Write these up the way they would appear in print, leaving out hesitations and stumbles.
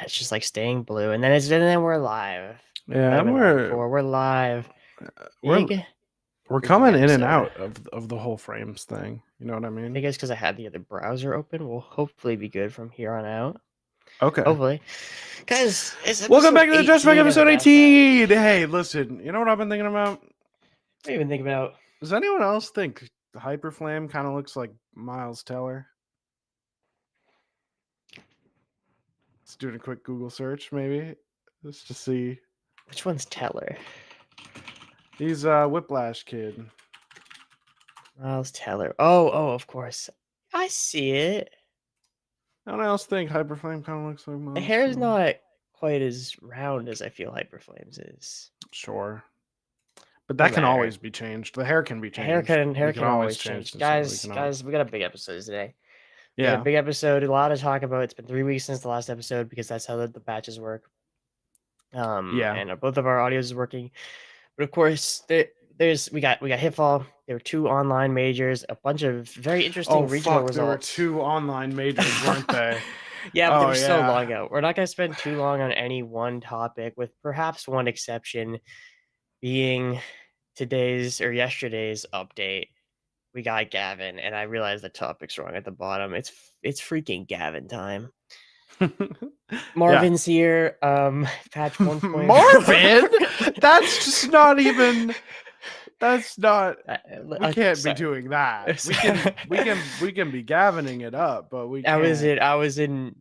it's just like staying blue, and then we're live. Yeah, Might have and been live before. We're live. we're Big we're freaking coming in and episode. out of the whole frames thing. You know what I I mean? think it's because I had the other browser open. We'll hopefully be good from here on out. Okay. Hopefully, guys, it's Welcome episode back to the Just Back 18 of the episode Dash Chat. 18. Hey, listen, you know what I've been thinking about? What do you even think about? Does anyone else think Hyperflame kind of looks like Miles Teller? Let's do a quick Google search, maybe, just to see. Which one's Teller? He's Whiplash kid. Miles Teller. Oh, of course. I see it. Anyone else think Hyperflame kind of looks like The Miles hair is Teller? not quite as round as I feel Hyperflames is. Sure. But that Doesn't can matter. always be changed. The hair can be Hair changed. can We can always change. change this. We can always. Guys, we got a big episode today. We got a Yeah. big episode, a lot to talk about. It's been 3 weeks since the last episode because that's how the patches work. Yeah. And both of our audios is working. But of course, we got Hitfall. There were 2 online majors, a bunch of very interesting regional results. There were 2 online majors, weren't they? Yeah, but they were so long out. We're not going to spend too long on any one topic, with perhaps one exception being yesterday's update. We got Gavin, and I realized the topic's wrong at the bottom. It's freaking Gavin time. Marvin's here. Patch 1. Marvin? That's just not even. That's not. We can't be doing that. We can be Gavining it up, but we. I was in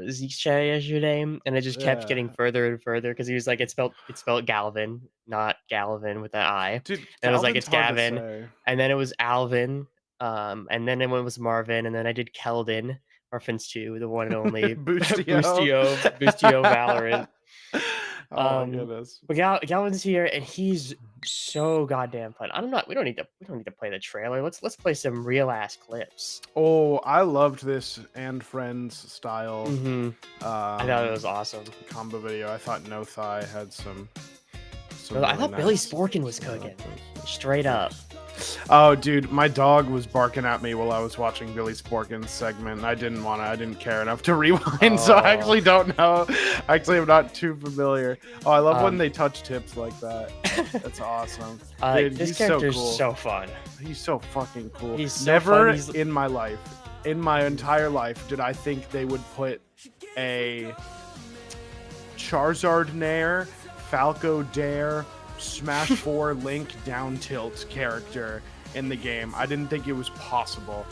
Zeke's chat yesterday, and it just kept getting further and further because he was like, it's spelled Galvin, not Galvin with an I. Dude, and I was like, it's Gavin, and then it was Alvin, and then it was Marvin, and then I did Keldon, Orphans 2, the one and only Boostio Valorant. Oh my goodness! But Galvin's here, and he's so goddamn fun. We don't need to play the trailer. Let's play some real ass clips. Oh, I loved this and Friends style. I thought it was awesome. Combo video. I thought No Thigh had some I thought Billy Sporkin was cooking. Straight up. Oh, dude, my dog was barking at me while I was watching Billy Sporkin's segment. I didn't care enough to rewind, so I actually don't know. Actually, I'm not too familiar. Oh, I love when they touch tips like that. That's awesome. Dude, this character's so fun. He's so fucking cool. He's so Never fun. in my life, in my entire life, did I think they would put a Charizard Nair, Falco Dare, Smash 4 Link down tilt character in the game. I didn't think it was possible.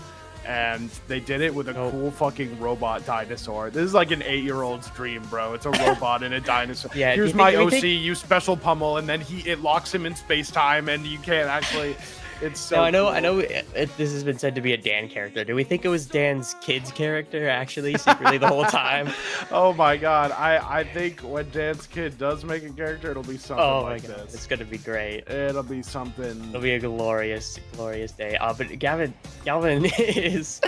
And they did it with a cool fucking robot dinosaur. This is like an 8-year-old's dream, bro. It's a robot and a dinosaur. Yeah, here's my OC, you special pummel, and then it locks him in space-time, and you can't actually... It's so I know this has been said to be a Dan character. Do we think it was Dan's kid's character, actually, secretly the whole time? Oh my god. I think when Dan's kid does make a character, it'll be something like this. It's gonna be great. It'll be something. It'll be a glorious day. But Galvin is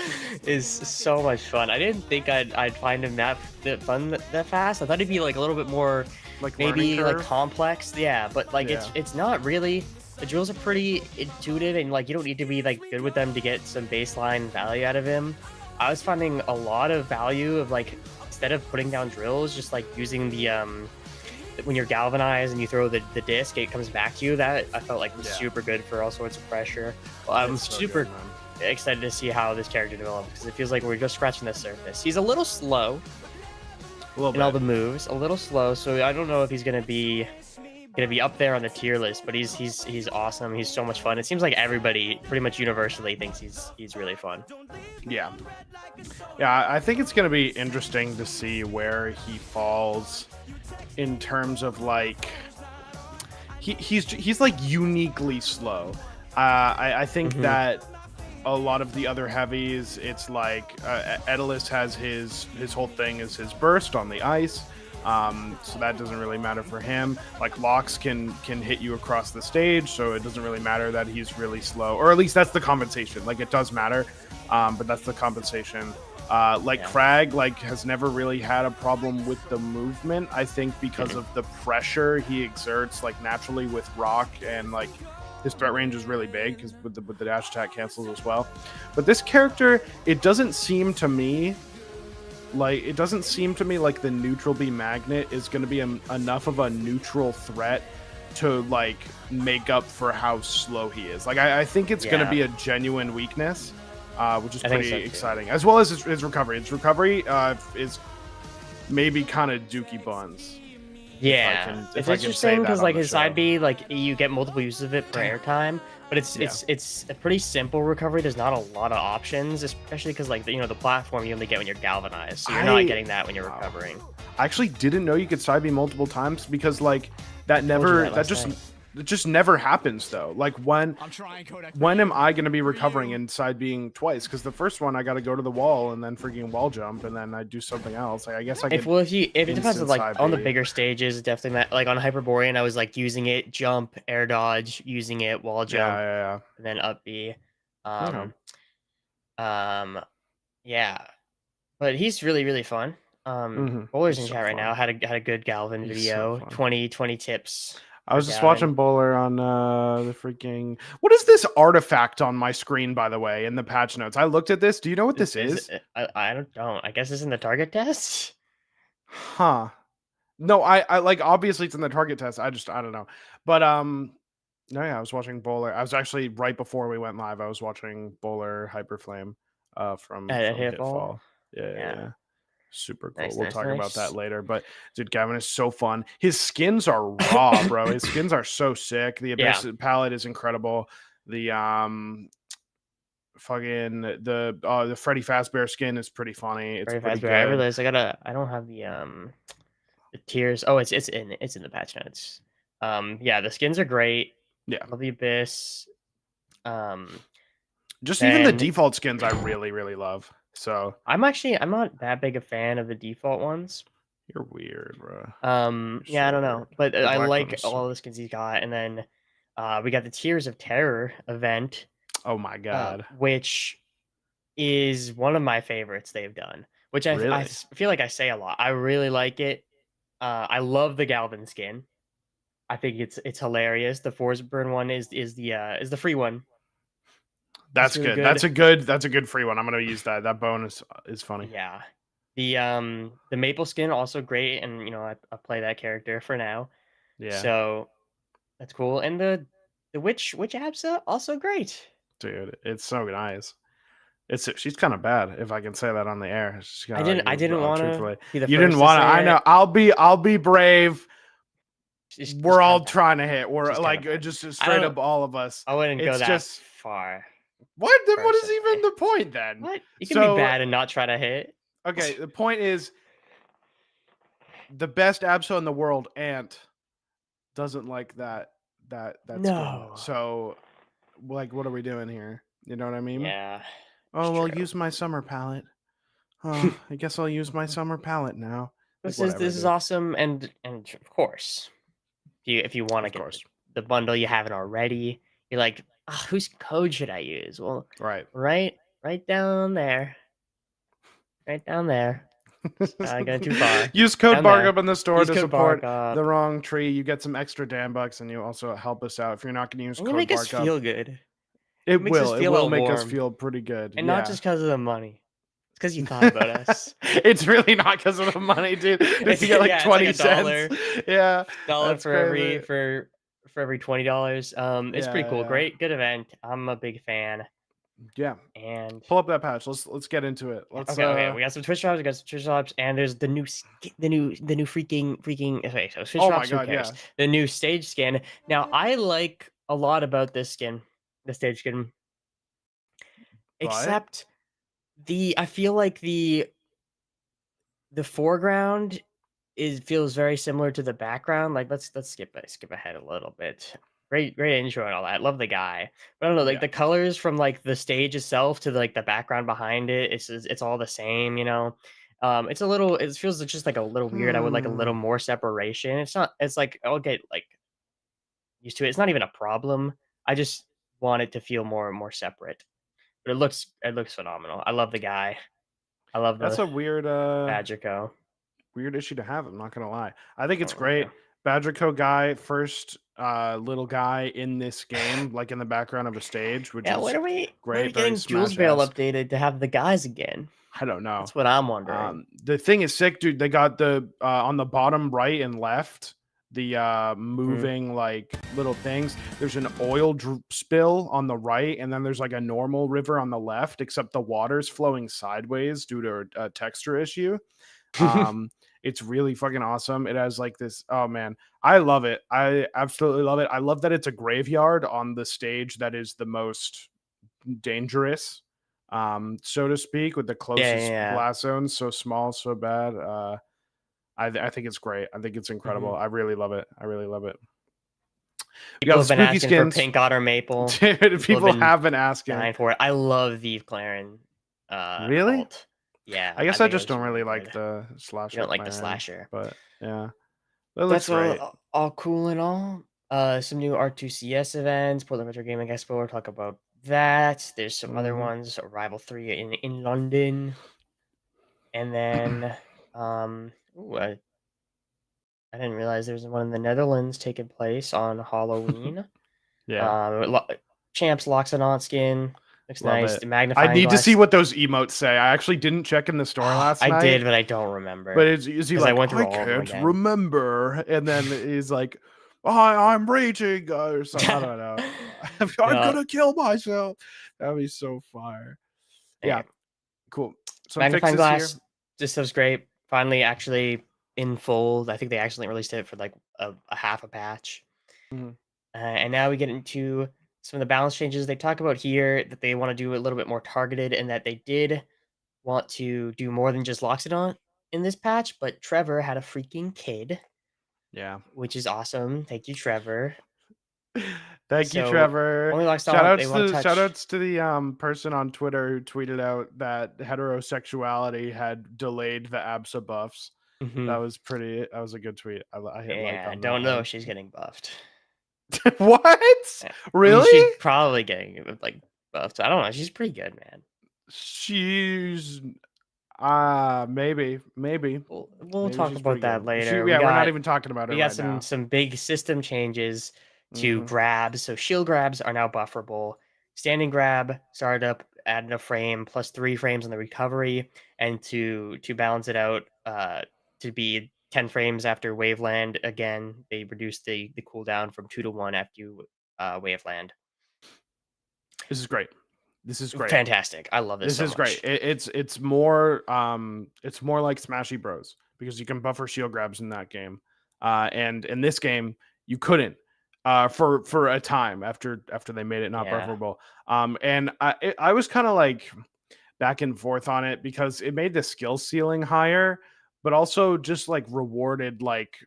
so much fun. I didn't think I'd find him that fun that fast. I thought he'd be like a little bit more like maybe like complex. Yeah, but like it's not really. The drills are pretty intuitive, and like you don't need to be like good with them to get some baseline value out of him. I was finding a lot of value of like, instead of putting down drills, just like using the when you're galvanized and you throw the disc, it comes back to you. That I felt like was super good for all sorts of pressure. Well, I'm super excited to see how this character develops, because it feels like we're just scratching the surface. He's a little slow in all the moves, a little slow, so I don't know if he's gonna be up there on the tier list, but he's awesome. He's so much fun. It seems like everybody pretty much universally thinks he's really fun. Yeah, I think it's gonna be interesting to see where he falls in terms of like he's like uniquely slow. I think that a lot of the other heavies, it's like Edelus has his whole thing is his burst on the ice. So that doesn't really matter for him. Like Lox can hit you across the stage, so it doesn't really matter that he's really slow, or at least that's the compensation. Like it does matter, but that's the compensation. Krag has never really had a problem with the movement. I think because of the pressure he exerts like naturally with rock, and like his threat range is really big because with the dash attack cancels as well. But this character, it doesn't seem to me like it doesn't seem to me like the neutral B magnet is going to be enough of a neutral threat to like make up for how slow he is. Like I think it's going to be a genuine weakness, which is pretty exciting, as well as his recovery. His recovery is maybe kind of dookie buns. Yeah, it's interesting because like his side B, like you get multiple uses of it per airtime, but it's a pretty simple recovery. There's not a lot of options, especially because like the platform you only get when you're galvanized, so you're not getting that when you're recovering. I actually didn't know you could side B multiple times because like it just never happens though. Like when am I going to be recovering and side being twice? Because the first one I got to go to the wall and then freaking wall jump and then I do something else. Like I guess I could. If it depends on like on the bigger stages, definitely like on Hyperborean I was like using it jump, air dodge, using it wall jump, and then up B. Yeah, but he's really fun. Bowler's in chat right now had a good Galvan video. 20 tips. I was just watching Bowler on the freaking. What is this artifact on my screen, by the way, in the patch notes? I looked at this. Do you know what this is? I don't. I guess it's in the target test. Huh. No, I like obviously it's in the target test. I don't know. But no, yeah, I was watching Bowler. I was actually right before we went live. I was watching Bowler Hyperflame from Hitfall. Yeah. Super cool. We'll talk about that later. But dude, GALVAN is so fun. His skins are raw, bro. His skins are so sick. The Abyss palette is incredible. The fucking the Freddy Fazbear skin is pretty funny. It's pretty good. I realized I don't have the tiers. Oh, it's in the patch notes. Yeah, the skins are great. Yeah. Love the Abyss. Just even the default skins I really love. So I'm not that big a fan of the default ones. You're weird, bro. Yeah, I don't know, but I like all the skins he got, and then we got the Tears of Terror event. Oh my god, which is one of my favorites they've done. Which I feel like I say a lot. I really like it. I love the GALVAN skin. I think it's hilarious. The Forsburn one is the free one. That's really good. That's a good free one. I'm gonna use that. That bonus is funny. Yeah. The Maple skin also great, and I play that character for now. Yeah. So that's cool. And the witch Absa also great. Dude, it's so nice. She's kind of bad, if I can say that on the air. I didn't want to. You didn't want to. I know. I'll be brave. We're all trying to hit. We're like just straight up all of us. I wouldn't go that far. What? Then what is even the point then? What? You can be bad and not try to hit. Okay, the point is the best Absol in the world, Ant, doesn't like that no. Skin. So like what are we doing here? You know what I mean? Yeah. Oh, well, use my summer palette. Oh, I guess I'll use my summer palette now. This is awesome, and of course, if you want to get the bundle, you haven't already. You're like, whose code should I use? Well, right down there. Right down there. I got too far. Use code Bark in the store to support the wrong tree. You get some extra damn bucks, and you also help us out. If you're not going to use code make us feel good. It will make us feel pretty good. And not just because of the money. It's because you thought about us. It's really not because of the money, dude. If you get like 20 cents. Yeah. $1 for every $20. It's pretty cool. Great, good event. I'm a big fan. Yeah. And pull up that patch. Let's get into it. Okay. We got some Twitch drops. And there's the new freaking. Okay, so Twitch drops. Who cares? Yeah. The new stage skin. Now I like a lot about this skin, the stage skin. Except I feel like the foreground feels very similar to the background. Like let's skip ahead a little bit. Great intro and all that. Love the guy. But I don't know, like the colors from like the stage itself to like the background behind it, it's all the same, it feels just like a little weird. I would like a little more separation. It's like I'll get like used to it. It's not even a problem. I just want it to feel more separate. But it looks phenomenal. I love the guy. I love that's a weird Badgerco. Weird issue to have, I'm not gonna lie. I think it's great. Badgerco guy, first little guy in this game, like in the background of a stage, which is when are we great. Getting Jules Veil updated to have the guys again? I don't know. That's what I'm wondering. The thing is sick, dude. They got the on the bottom right and left, the moving like little things. There's an oil spill on the right, and then there's like a normal river on the left, except the water's flowing sideways due to a texture issue. Um, it's really fucking awesome. It has like this. Oh man, I love it. I absolutely love it. I love that it's a graveyard on the stage that is the most dangerous, so to speak, with the Yeah, closest yeah. blast zones so small, so bad. I think it's great. I think it's incredible. Mm-hmm. I really love it. I really love it. We got People the have been spooky asking for skins. Pink Otter Maple. Dude, people Been have been asking. dying for it. I love the Claren Really? alt. Yeah, I guess I think it just looks don't really really like good. the You slasher don't like the Claren, slasher. but yeah, that looks That's great. all cool and all. Some new R2CS events, Portland Retro Gaming Expo. We'll talk about that. There's some other ones, Arrival 3 in London. And then ooh, I didn't realize there was one in the Netherlands taking place on Halloween. Yeah, Champs Loxodon skin. Looks love nice. it. The I magnifying need to see glass. what those emotes say. I actually didn't check in the store last I night. did, but I don't remember. But is he Because I like, went through I all of them can't again. remember? And then he's like, I'm raging or something. I don't know. I'm No. gonna kill myself. That'd be so fire. Yeah, Anyway, cool. Some magnifying fixes here. glass. This stuff's great. Finally, actually in full. I think they accidentally released it for like a half a patch. Mhm. And now we get into some of the balance changes they talk about here that they want to do a little bit more targeted, and that they did want to do more than just Loxodon in this patch. But Trevor had a freaking kid, Yeah. which is awesome. Thank you, Trevor. Thank you, So Trevor. only Loxodon they want to Shout touch. outs to the person on Twitter who tweeted out that heterosexuality had delayed the ABSA buffs. Mhm. That was a good tweet. I hit like Yeah, I on that don't know one. if she's getting buffed. What? I mean, she's Really? probably getting like buffed. I don't know. She's pretty good, man. She's maybe, We'll maybe talk she's pretty about that good. later. Yeah, we're not even talking about We her got right now. some big system changes to Mhm. grabs. So shield grabs are now bufferable. Standing grab started up, added a frame plus 3 frames on the recovery, and to balance it out, to be 10 frames after Waveland. Again, they reduced the cooldown from 2 to 1 after you Waveland. This is great. This is great. Fantastic! I love this This so is great. much. It's more like Smashy Bros because you can buffer shield grabs in that game, and in this game you couldn't for a time after they made it not Yeah, bufferable. And I was kind of like back and forth on it because it made the skill ceiling higher, but also just like rewarded like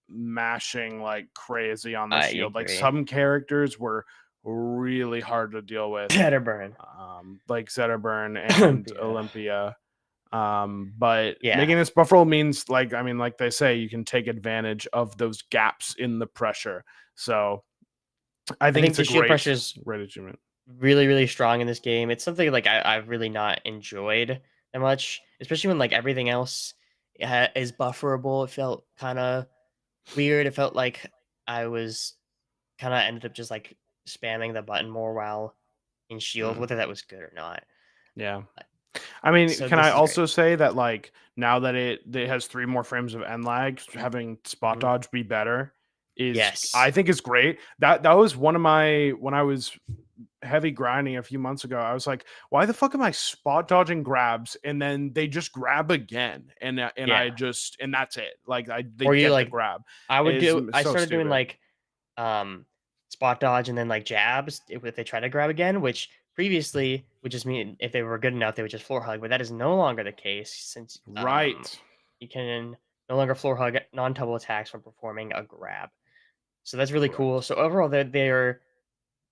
mashing like crazy on the I shield. Like agree. some characters were really hard to deal with, Better burn. like Zetterburn and Yeah. Olympia. But Yeah. making this bufferable means, like, I mean, like they say, you can take advantage of those gaps in the pressure. So I I think think it's a the shield great, pressure is great achievement. really, really strong in this game. It's something like I've really not enjoyed that much, especially when like everything else is bufferable. It felt kind of weird. It felt like I was kind of ended up just like spamming the button more while in shield, Mm, whether that was good or not. yeah. I mean, So can I this is great. also say that like now that it has 3 more frames of end lag, having spot Mhm. dodge be better is, I Yes. think, is great. That was one of my, when I was heavy grinding a few months ago, I was like, why the fuck am I spot dodging grabs and then they just grab again and Yeah. I just, and that's it. Like they Or you get the like grab. I So started doing stupid. like spot dodge and then like jabs if they try to grab again, which previously would just mean if they were good enough they would just floor hug, but that is no longer the case since Right. you can no longer floor hug non-double attacks when performing a grab. So that's really cool. Correct. So overall they're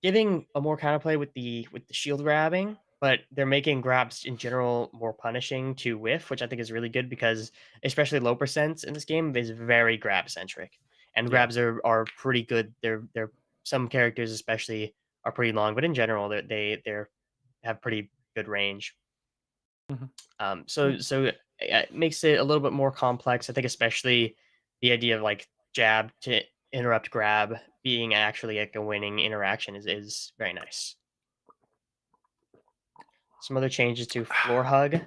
giving a more counterplay with the shield grabbing, but they're making grabs in general more punishing to whiff, which I think is really good because especially low percents in this game is very grab centric, and Yeah. grabs are pretty good. They're some characters especially are pretty long, but in general they're have pretty good range. Mhm. Yeah. So it makes it a little bit more complex. I think especially the idea of like jab to interrupt grab being actually like a winning interaction is very nice. Some other changes to floor hug.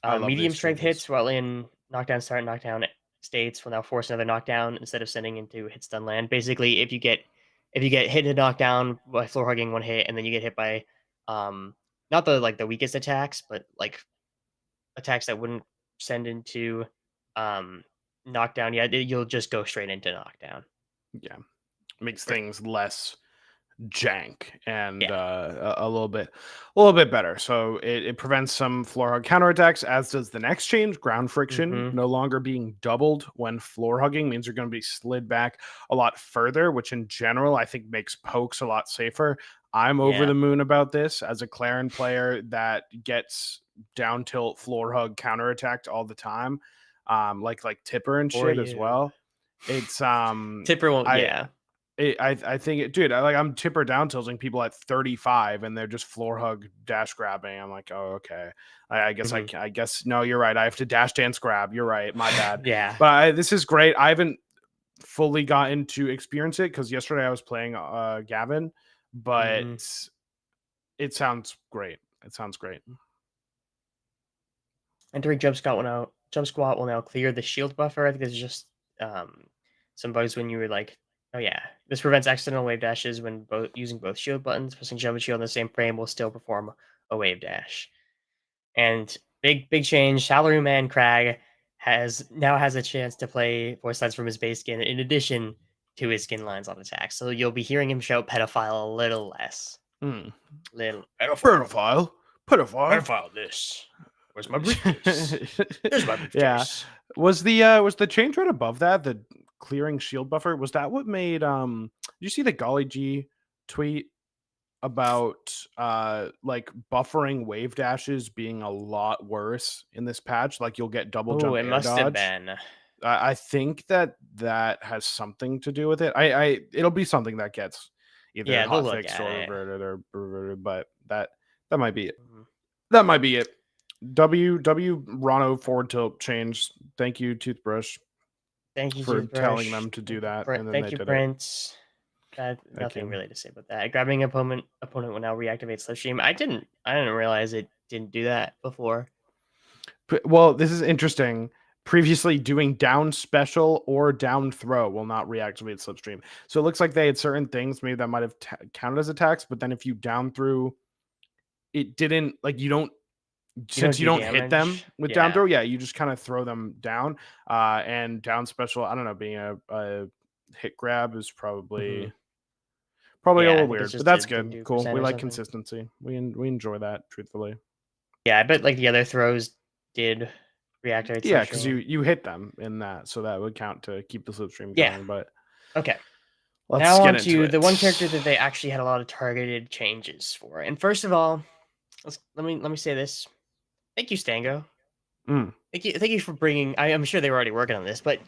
I love Medium these strength changes. hits while in knockdown start, knockdown states will now force another knockdown instead of sending into hit stun land. Basically, if you get hit and knocked down by floor hugging one hit, and then you get hit by not the weakest attacks, but like attacks that wouldn't send into um knockdown, yeah, you'll just go straight into knockdown. Yeah, makes Great. things less jank and Yeah. a little bit better. So it prevents some floor hug counterattacks, as does the next change. Ground friction Mm-hmm. no longer being doubled when floor hugging means you're going to be slid back a lot further, which in general I think makes pokes a lot safer. I'm over Yeah. the moon about this as a Clarin player that gets down tilt floor hug counterattacked all the time, like Tipper and For shit as you. well. It's Tipper won't. I Yeah. I think it, dude. I'm tipper down tilting people at 35, and they're just floor hug dash grabbing. I'm like, oh, okay. I guess Mhm. I guess no, you're right. I have to dash dance grab. You're right. My bad. Yeah. But this is great. I haven't fully gotten to experience it because yesterday I was playing Gavin, but Mhm. it sounds great. It sounds great. Entering jump squat will now clear the shield buffer. I think there's just um, some bugs when you were like, oh yeah, this prevents accidental wave dashes when both using both shield buttons. Pressing jump and shield in the same frame will still perform a wave dash. And big change. Salaryman Crag has a chance to play voice lines from his base skin in addition to his skin lines on attack. So you'll be hearing him shout pedophile a little less. Mm. Little pedophile. Pedophile. Pedophile. Pedophile this. Where's my briefcase? There's my Yeah. briefcase. Was the change right above that, the clearing shield buffer? Was that what made did you see the Golly G tweet about like buffering wave dashes being a lot worse in this patch? Like you'll get double Oh, jump it air must have dodge. been. I think that that has something to do with it. I it'll be something that gets either Yeah, they'll hot look fixed at or it. reverted, but that might be it. Mhm. That might be it. W Rano forward tilt change. Thank you, Toothbrush, Thank you, for telling Toothbrush. them to do that, and then Thank they you, did it. Prince. Thank Nothing you. really to say about that. Grabbing opponent will now reactivate Slipstream. I didn't realize it didn't do that before. Well, this is interesting. Previously, doing down special or down throw will not reactivate Slipstream. So it looks like they had certain things maybe that might have counted as attacks, but then if you down through, it didn't, like, you don't, You don't since you do don't hit them damage. with down Yeah. throw, yeah, you just kind of throw them down. And down special, I don't know, being a hit grab is Hmm. probably a Yeah, I little think it's weird, but just a that's good. didn't do Cool. percent We or like something. consistency. We enjoy that, truthfully. Yeah, I bet like the other throws did reactivate Yeah, because Slipstream. you hit them in that, so that would count to keep the slipstream Yeah. going. But Okay. let's Now get on into to the one character it. that they actually had a lot of targeted changes for. And first of all, let me say this. Thank you, Stango. Mm. Thank you for bringing. I'm sure they were already working on this, but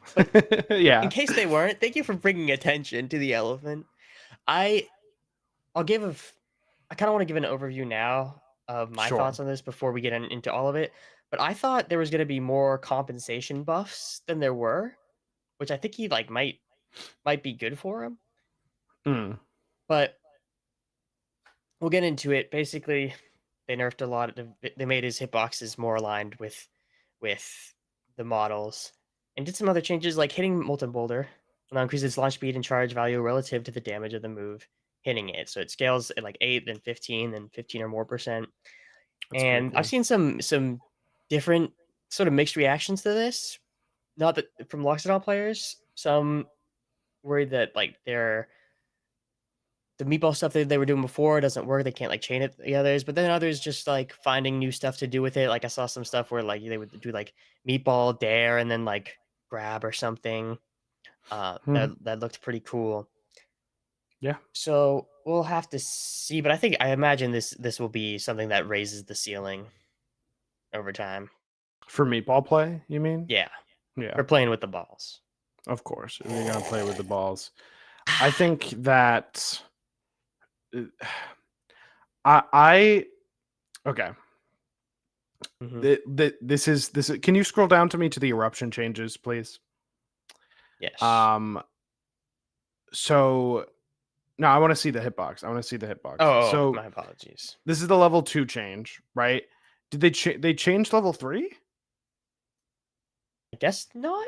in Yeah, case they weren't, thank you for bringing attention to the elephant. I I'll give a. I kind of want to give an overview now of my sure. thoughts on this before we get into all of it. But I thought there was going to be more compensation buffs than there were, which I think he like might be good for him. Mm. But we'll get into it. Basically, they nerfed a lot. They made his hitboxes more aligned with the models, and did some other changes like hitting Molten Boulder will now increase its launch speed and charge value relative to the damage of the move hitting it. So it scales at like 8, then 15, then 15 or more percent. That's pretty And I've cool. seen some different sort of mixed reactions to this. Not that from Loxodon players, some worried that like the meatball stuff that they were doing before doesn't work. They can't like chain it the others, but then others just like finding new stuff to do with it. Like I saw some stuff where like they would do like meatball dare and then like grab or something. Hmm. That looked pretty cool. Yeah, So we'll have to see, but I imagine this will be something that raises the ceiling over time. for meatball play, you mean? Yeah, Yeah, for playing with the balls. of course. If you're gonna play with the balls, I think that uh, I okay. Hmm. This is. Can you scroll down to me to the eruption changes, please? Yes. Um. So no, I want to see the hitbox. I want to see the hitbox. Oh, So my apologies. this is the level 2 change, right? Did they changed level 3? I guess not.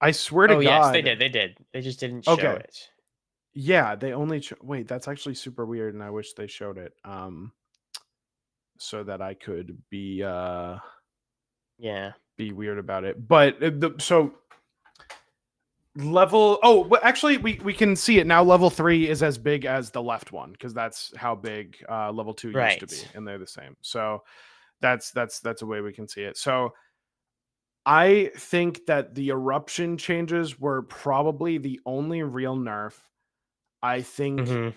I swear to Oh yes, they God. did. They did. They just didn't show Okay. it. Yeah, they only wait, that's actually super weird, and I wish they showed it. So that I could Yeah. be weird about it. But so level well, actually we can see it now. Level 3 is as big as the left one because that's how big level 2 used to be, Right. and they're the same. So that's a way we can see it. So I think that the eruption changes were probably the only real nerf. I think Mm-hmm.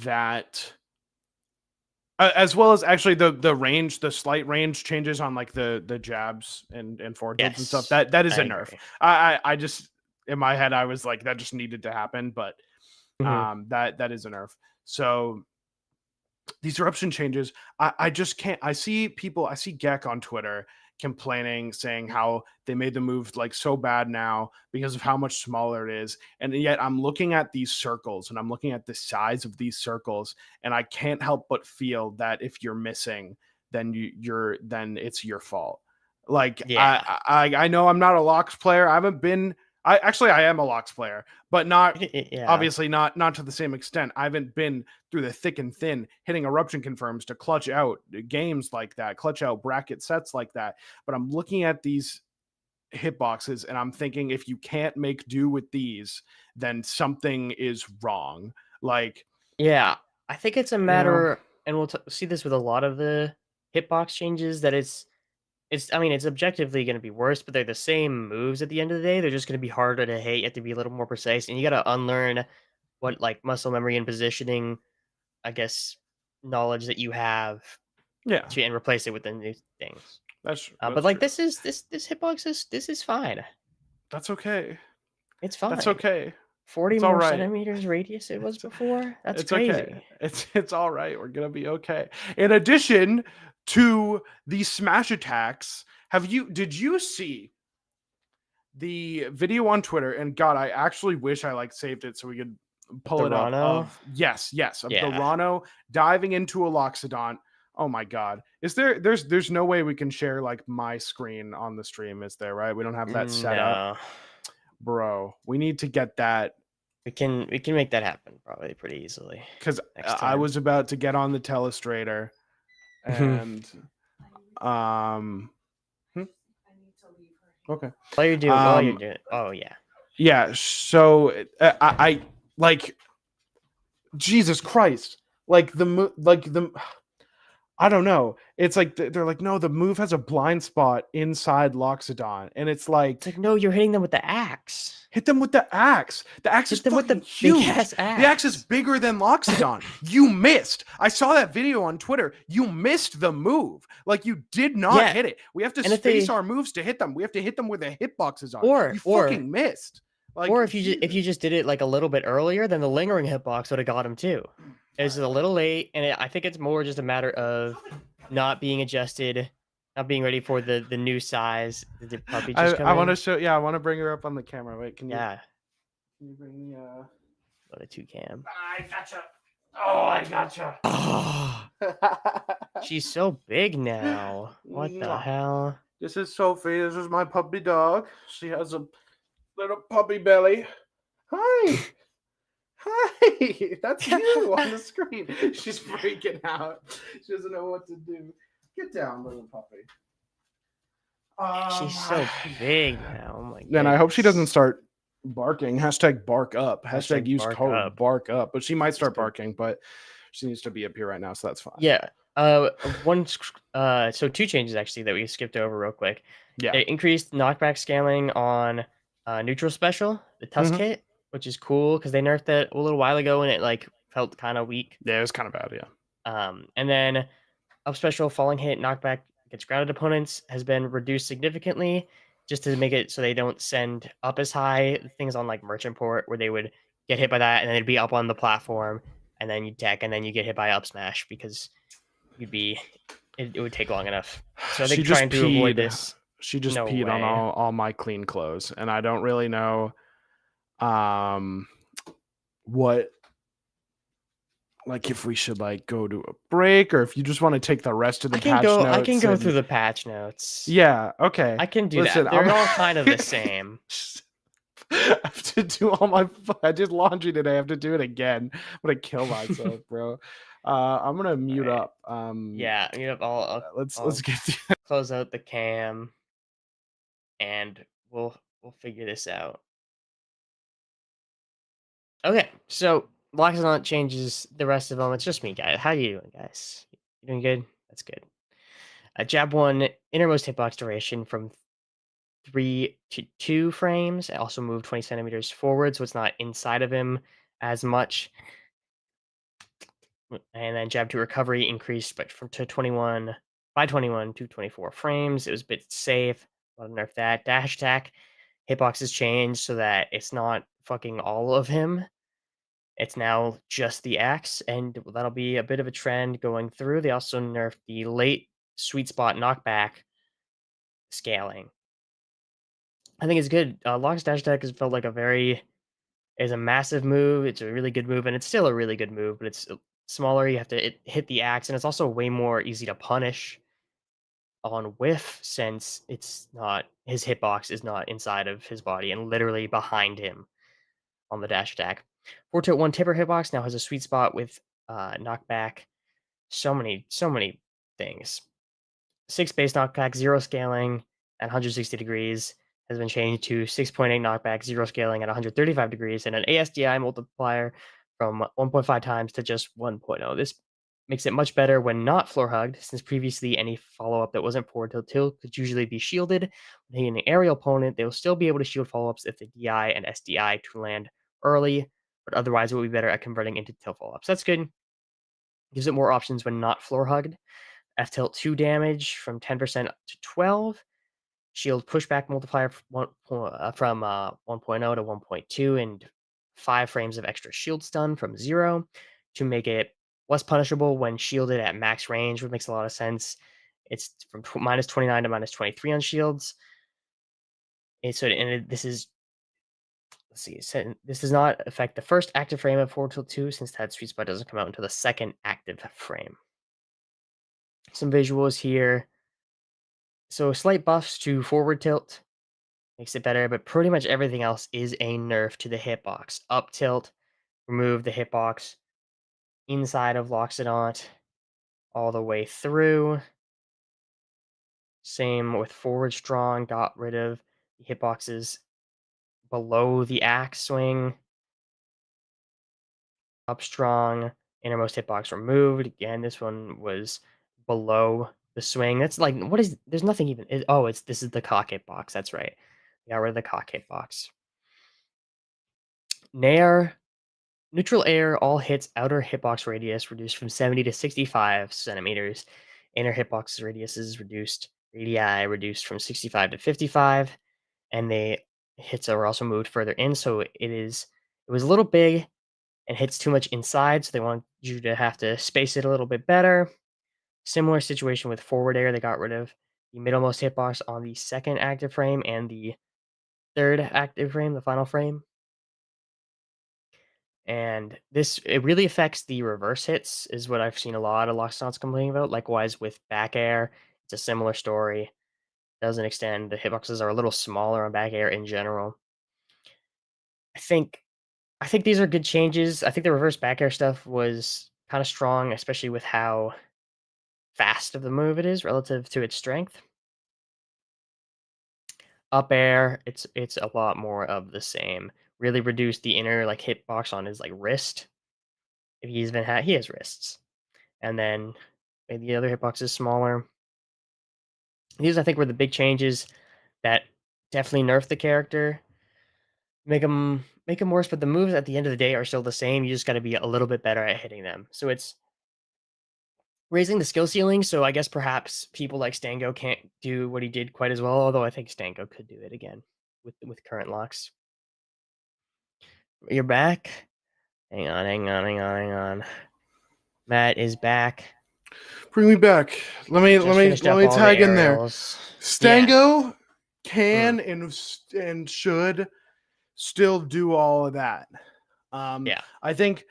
that as well as actually the range, the slight range changes on like the jabs and forward tilts and stuff. Yes. That is I a nerf. agree. I just in my head I was like that just needed to happen, but Mm-hmm. that is a nerf. So these eruption changes, I just can't. I see Gek on Twitter complaining, saying how they made the move like so bad now because of how much smaller it is. And yet I'm looking at these circles and I'm looking at the size of these circles, and I can't help but feel that if you're missing, then then it's your fault. Like Yeah. I know I'm not a Locks player. I haven't been I am a Locks player, but not Yeah. obviously not to the same extent. I haven't been through the thick and thin hitting eruption confirms to clutch out games like that, clutch out bracket sets like that. But I'm looking at these hitboxes and I'm thinking if you can't make do with these, then something is wrong. Like, Yeah. I think it's a you know, matter, and we'll see this with a lot of the hitbox changes, that it's. I mean, it's objectively going to be worse, but they're the same moves at the end of the day. They're just going to be harder to hit. You have to be a little more precise, and you got to unlearn what like muscle memory and positioning, I guess, knowledge that you have yeah, to, and replace it with the new things. But that's like true. this hitbox is fine. That's okay. It's That's fine. okay. 40 It's all more right. centimeters radius it was It's before. That's it's okay. crazy. It's all right. We're gonna be okay. In addition to the smash attacks, did you see the video on Twitter? And God, I actually wish I like saved it so we could pull The it up. Rano, Of of the yeah. Rano diving into a Loxodon. Oh my God, is there's no way we can share like my screen on the stream, is there? Right, we don't have that set up, No, bro. We need to get that we can make that happen probably pretty easily because next I time. was about to get on the telestrator and um hmm, okay While you're um doing, oh yeah, yeah, so I like Jesus Christ, like the I don't know, it's like they're like, no, the move has a blind spot inside Loxodon, and it's it's like like no, you're hitting them with the axe. hit them with the axe. The axe is Hit them with fucking the big huge. ass The axe is axe. bigger than Loxodon. You missed. I saw that video on Twitter. You missed the move. Like you did not Yeah, hit it. We have to and if space they our moves to hit them. We have to hit them where the hitboxes are. or You or fucking missed. Like or if Jesus. you just did it like a little bit earlier, then the lingering hitbox would have got him too. It's just a little late, and I think it's more just a matter of not being adjusted, not being ready for the new size. Did the puppy just come I want to in? show. Yeah, I want to bring her up on the camera. Wait, Yeah, can you bring the? what a toucan. I gotcha. Oh, I gotcha. Oh, she's so big now. What the hell? This is Sophie. This is my puppy dog. She has a little puppy belly. Hi. Hi. That's you on the screen. She's freaking out. She doesn't know what to do. Get down, little puppy. She's so big now. Oh my Then I hope she doesn't goodness. start barking. Hashtag bark up. Hashtag Hashtag use bark code up. bark up. But she might start So, barking, but she needs to be up here right now, so that's fine. yeah. So two changes actually that we skipped over real quick. Yeah. They increased knockback scaling on neutral special, the Tusk hit, which is cool because they nerfed it a little while ago and it like felt kind of weak. Yeah, it was kind of bad, yeah. And then up special falling hit knockback against grounded opponents has been reduced significantly just to make it so they don't send up as high. Things on like merchant port where they would get hit by that and then it'd be up on the platform and then you deck and then you get hit by up smash because it would take long enough. So I think trying to avoid this. She just No peed on way. all my clean clothes, and I don't really know what like if we should like go to a break, or if you just want to take the rest of the I can patch go. I can notes. go And through the patch notes. yeah, okay. I can do Listen, that. They're all kind of the same. I have to do all my. I did laundry today. I have to do it again. I'm gonna kill myself, bro. I'm gonna mute Right. up. Yeah, Let's I'll get through. close out the cam, and we'll figure this out. Okay, so Loxodon changes the rest of them. It's just me, guys. How you doing, guys? You doing good? That's good. Jab 1, innermost hitbox duration from 3 to 2 frames. I also moved 20 centimeters forward, so it's not inside of him as much. And then jab 2 recovery increased but from to 21 by 21 to 24 frames. It was a bit safe. A lot of nerf that. Dash attack hitboxes changed so that it's not fucking all of him. It's now just the axe, and that'll be a bit of a trend going through. They also nerfed the late sweet spot knockback scaling. I think it's good. Locke's dash attack has felt like is a massive move. It's a really good move, and it's still a really good move, but it's smaller. You have to hit the axe, and it's also way more easy to punish on whiff since it's not his hitbox is not inside of his body and literally behind him on the dash attack. 4 to 1 tipper hitbox now has a sweet spot with knockback. So many things. 6 base knockback, 0 scaling at 160 degrees has been changed to 6.8 knockback, 0 scaling at 135 degrees, and an ASDI multiplier from 1.5 times to just 1.0. This makes it much better when not floor hugged, since previously any follow-up that wasn't forward tilt could usually be shielded. When hitting an aerial opponent, they will still be able to shield follow-ups if the DI and SDI to land early, but otherwise it will be better at converting into tilt follow-ups. That's good. Gives it more options when not floor hugged. F tilt 2 damage from 10% to 12. Shield pushback multiplier from 1.0 to 1.2, and 5 frames of extra shield stun from 0 to make it less punishable when shielded at max range, which makes a lot of sense. It's from minus 29 to minus 23 on shields. This is, let's see, this does not affect the first active frame of 4 till 2 since that sweet spot doesn't come out until the second active frame. Some visuals here. So slight buffs to forward tilt makes it better, but pretty much everything else is a nerf to the hitbox. Up tilt, remove the hitbox inside of Loxodon all the way through. Same with forward strong, got rid of the hitboxes below the axe swing. Up strong, innermost hitbox removed. Again, this one was below the swing. That's like, what is, there's nothing even, this is the cock hitbox. That's right. Got rid of the cock hitbox. Nair, neutral air, all hits outer hitbox radius reduced from 70 to 65 centimeters. Inner hitbox radius is reduced, radii reduced from 65 to 55, and the hits are also moved further in. So it was a little big and hits too much inside, so they want you to have to space it a little bit better. Similar situation with forward air. They got rid of the middlemost hitbox on the second active frame and the third active frame, the final frame. And it really affects the reverse hits, is what I've seen a lot of Loxodons complaining about. Likewise with back air, it's a similar story. Doesn't extend. The hitboxes are a little smaller on back air in general. I think these are good changes. I think the reverse back air stuff was kind of strong, especially with how fast of the move it is relative to its strength. Up air, it's a lot more of the same. Really reduced the inner like hitbox on his like wrist. If he has wrists. And then the other hitbox is smaller. These I think were the big changes that definitely nerfed the character. Make him worse, but the moves at the end of the day are still the same. You just got to be a little bit better at hitting them. So it's raising the skill ceiling. So I guess perhaps people like Stango can't do what he did quite as well. Although I think Stango could do it again with current locks. You're back. Hang on. Matt is back. Bring me back. Let me tag in there. Stango can and should still do all of that. Yeah. I think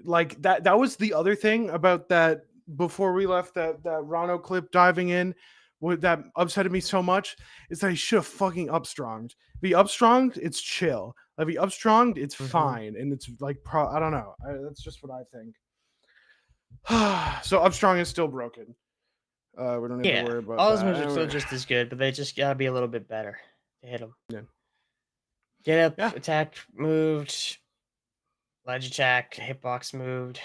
Like that was the other thing about that before we left, that Rano clip diving in. What that upsetted me so much is that he should have fucking upstronged. If he upstronged, it's chill. If he upstronged, it's Mm-hmm. fine, and it's like I don't know. That's just what I think. So upstrong is still broken. We don't need to Yeah, worry about all his that. moves are still Anyway, just as good, but they just gotta be a little bit better to hit him. yeah, Get up, yeah. attack moved, ledge attack, hitbox moved.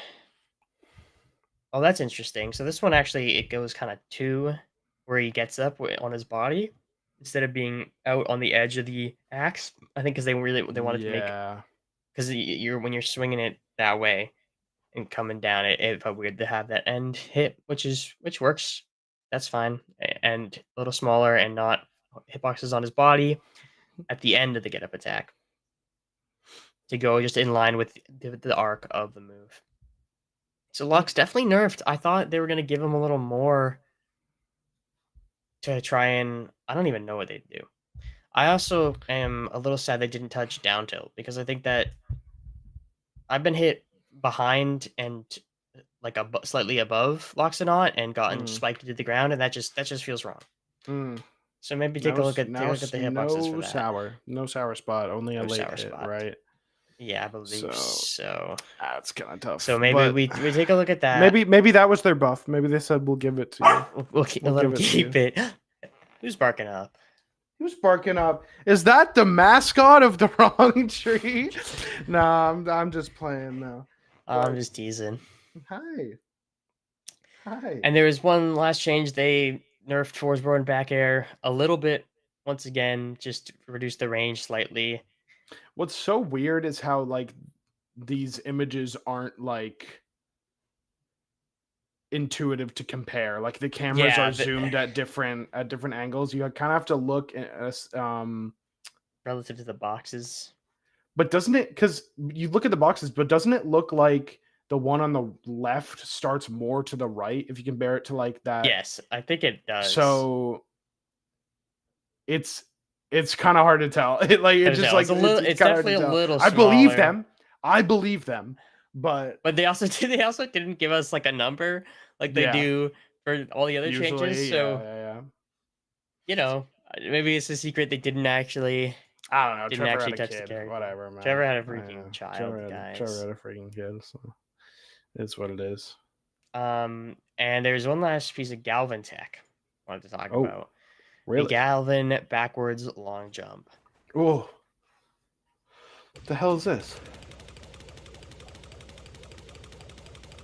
Oh, that's interesting. So this one actually it goes kind of two, where he gets up on his body instead of being out on the edge of the axe. I think because they wanted to make, Yeah. because you're when you're swinging it that way and coming down, it felt weird to have that end hit, which works. That's fine, and a little smaller and not hitboxes on his body at the end of the get up attack to go just in line with the arc of the move. So Lux definitely nerfed. I thought they were gonna give him a little more to try and I don't even know what they'd do. I also am a little sad they didn't touch down tilt because I think that I've been hit behind and like slightly above Loxodon and gotten Mm, spiked to the ground, and that just feels wrong. mm. So maybe No, take a look at the hitboxes for that. no sour spot, only a No late sour hit, spot. right? Yeah, I believe So so. that's kind of tough. So maybe But we take a look at that. maybe that was their buff. Maybe they said we'll give it to you. We'll Let him give it to keep you. it. Who's barking up? Who's barking up? Is that the mascot of the wrong tree? Nah, I'm just playing now. I'm just teasing. Hi. Hi. And there was one last change. They nerfed Forsborn back air a little bit once again, just reduced the range slightly. What's so weird is how like these images aren't like intuitive to compare. Like the cameras Yeah, are zoomed at different angles. You kind of have to look at relative to the boxes. but doesn't it, because you look at the boxes, but doesn't it look like the one on the left starts more to the right if you compare it to like that? Yes, I think it does. So it's kind of hard to tell. It just like it's it's kind of hard definitely to a tell. little I smaller. believe them, but They also didn't give us like a number like they yeah, do for all the other changes. usually, yeah, So, yeah, yeah. maybe it's a secret they I don't know. didn't Trevor had actually a touch the kid. character. Whatever, man. Trevor had a I don't know. freaking child, Trevor guys. had a freaking kid. So it's what it is. And there's one last piece of Galvan tech I wanted to talk Oh, about. The really? Galvan backwards long jump. Oh, what the hell is this?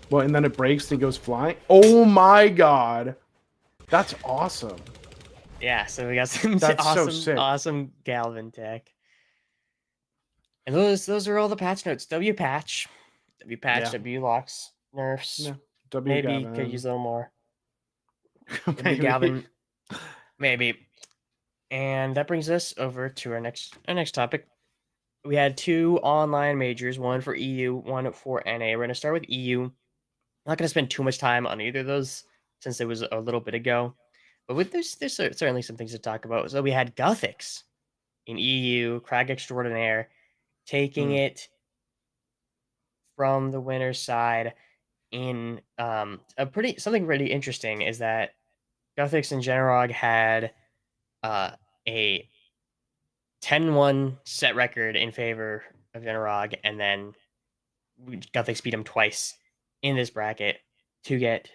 What? And then it breaks and goes flying. Oh my god, that's awesome. Yeah, so we got some That's so awesome, sick. awesome Galvan tech. And those are all the patch notes. W patch, Yeah. W locks, nerfs. Yeah. W Maybe could Gavin. use a little more. W Maybe. Galvan, maybe. And that brings us over to our next topic. We had two online majors, one for EU, one for NA. We're gonna start with EU. I'm not gonna spend too much time on either of those since it was a little bit ago. But there's certainly some things to talk about. So we had Guthix in EU, Crag Extraordinaire, taking Mm, it from the winner's side in something really interesting is that Guthix and Generog had a 10-1 set record in favor of Generog, and then Guthix beat him twice in this bracket to get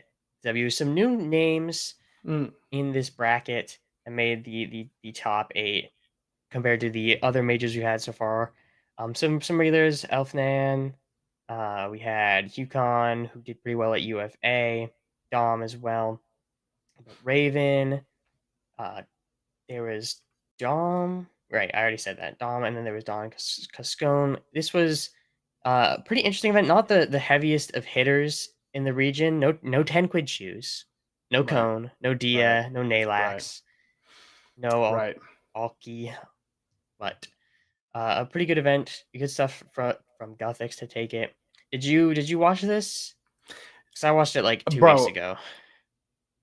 W. Some new names mm, in this bracket and made the top 8 compared to the other majors we had so far. Some regulars, Elfnan, we had Hucon, who did pretty well at UFA, Dom as well, but Raven, uh, there was Dom, right? I already said that, Dom, and then there was Don Cascone. This was a pretty interesting event. Not the heaviest of hitters in the region. No 10 quid shoes, no right. Cone, no Right. Dia, no Right. Nalax, no Right. Alki, but a pretty good event. Good stuff from Guthix to take it. Did you watch this? Because I watched it like 2 weeks Bro, ago.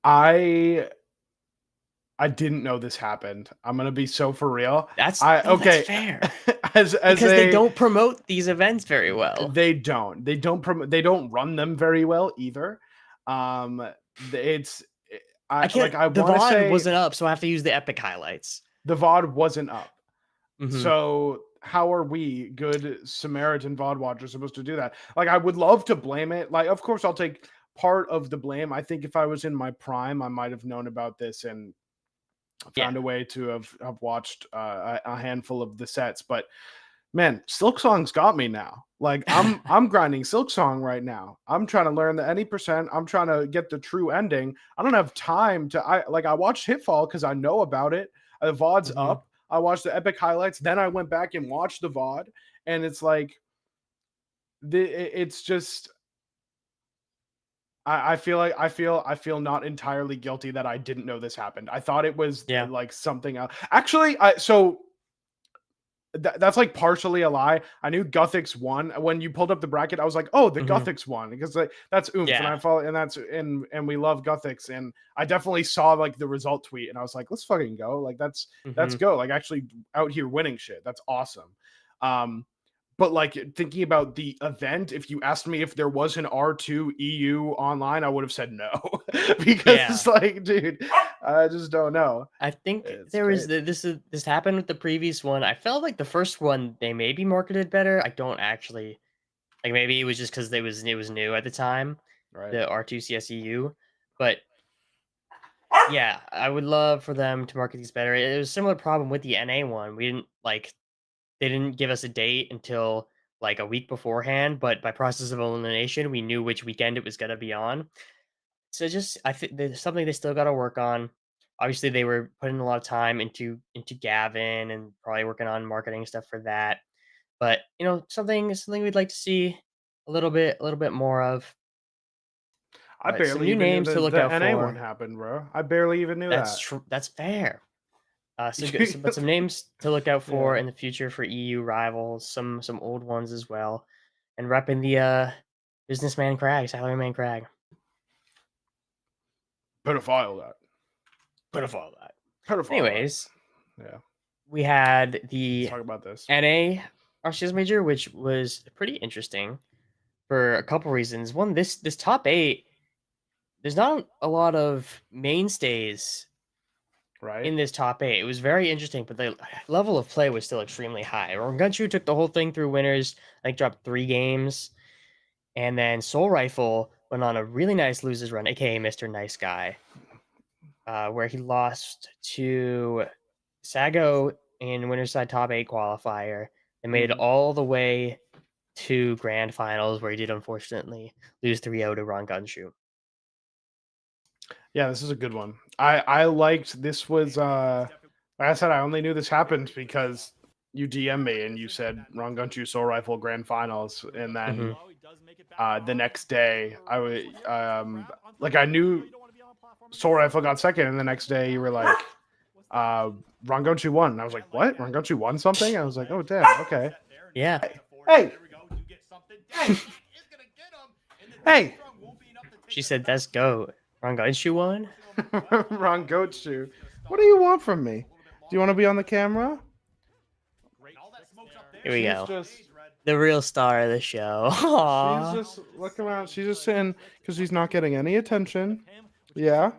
I I didn't know this happened. I'm gonna be so for real. That's that's Okay. fair as because they a don't promote these events very well. they don't run them very well either. It's I can't. I The want to VOD say wasn't up, so I have to use the epic highlights. the VOD wasn't up. Mm-hmm. So how are we, good Samaritan VOD watchers, supposed to do that? Like, I would love to blame it. Like, of course, I'll take part of the blame. I think if I was in my prime, I might have known about this and found a way to have watched a handful of the sets. But man, Silk Song's got me now. Like, I'm grinding Silk Song right now. I'm trying to learn the any percent. I'm trying to get the true ending. I don't have time to. I watched Hitfall because I know about it. The VOD's up. I watched the epic highlights. Then I went back and watched the VOD, and it's like, it's just. I feel not entirely guilty that I didn't know this happened. I thought it was like something else. Actually, that's like partially a lie. I knew Guthix won when you pulled up the bracket. I was like, oh, the Guthix won because like that's oomph, and I follow, and that's and we love Guthix, and I definitely saw like the result tweet, and I was like, let's fucking go, like that's go, like actually out here winning shit. That's awesome. But like thinking about the event, if you asked me if there was an R2 EU online, I would have said no because like, dude, I just don't know. I think this happened with the previous one. I felt like the first one they maybe marketed better. I don't actually like. Maybe it was just because it was new at the time, right? The R2 CSEU, but yeah, I would love for them to market these better. It was a similar problem with the NA one. We didn't like. They didn't give us a date until like a week beforehand, but by process of elimination, we knew which weekend it was going to be on. So I think there's something they still got to work on. Obviously, they were putting a lot of time into GALVAN and probably working on marketing stuff for that. But something we'd like to see a little bit more of. I But some barely new even knew names to look the out NA for. one happened, bro. I barely even knew That's that. true. That's fair. But some names to look out for in the future for EU rivals. Some old ones as well, and repping the businessman Crag, Salaryman Crag. Pedophile that. Pedophile that. Pedophile. Anyways, yeah, we had the Let's talk about this NA RCS major, which was pretty interesting for a couple reasons. One, this top 8, there's not a lot of mainstays in this top 8. It was very interesting, but the level of play was still extremely high. Gunchu took the whole thing through winners, I think dropped 3 games. And then Soul Rifle went on a really nice losers run, aka Mr. Nice Guy, where he lost to Sago in winner's side top 8 qualifier and made it all the way to grand finals, where he did unfortunately lose 3-0 to Ron Gunshoe. Yeah, this is a good one. I liked this was like I said, I only knew this happened because you DM me and you said Ron Gunshoe Soul Rifle grand finals, and then the next day I would like I knew Soul Rifle got second, and the next day you were like Ron Gunshoe won. And I was like, what? Ron Gunshoe won something? I was like, oh damn, okay. Yeah. Hey. Hey. She said, "Let's go." Ron Gunshoe won? Ron Gunshoe. What do you want from me? Do you want to be on the camera? Here we go. The real star of the show. Aww. She's just looking around. She's just sitting because she's not getting any attention. Yeah.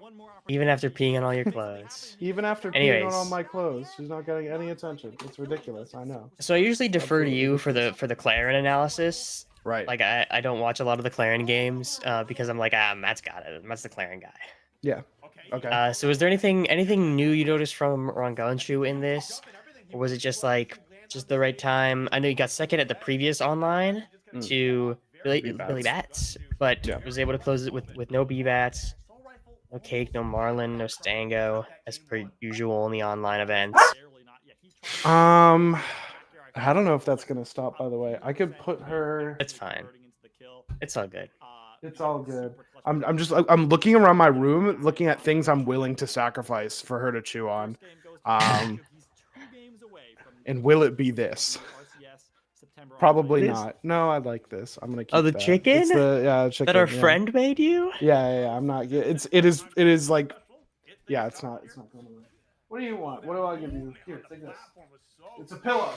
Even after peeing on all your clothes. Even after peeing on all my clothes, she's not getting any attention. It's ridiculous. I know. So I usually defer to you for the Claren analysis. Right. Like I don't watch a lot of the Claren games because I'm like, Matt's got it. Matt's the Claren guy. Yeah. Okay. So is there anything new you noticed from Ron Gunshoe in this, or was it just the right time? I know you got second at the previous online to Billy Bats, but was able to close it with no B Bats, no Cake, no Marlin, no Stango, as per usual in the online events. I don't know if that's gonna stop. By the way, I could put her. It's fine. It's all good. It's all good. I'm looking around my room, looking at things I'm willing to sacrifice for her to chew on. And will it be this? Probably not. No, I like this. I'm gonna keep. Oh, the that. chicken? It's the chicken that our friend made you? Yeah. I'm not. It is like. Yeah, it's not going away. What do you want? What do I give you? Here, take this. It's a pillow.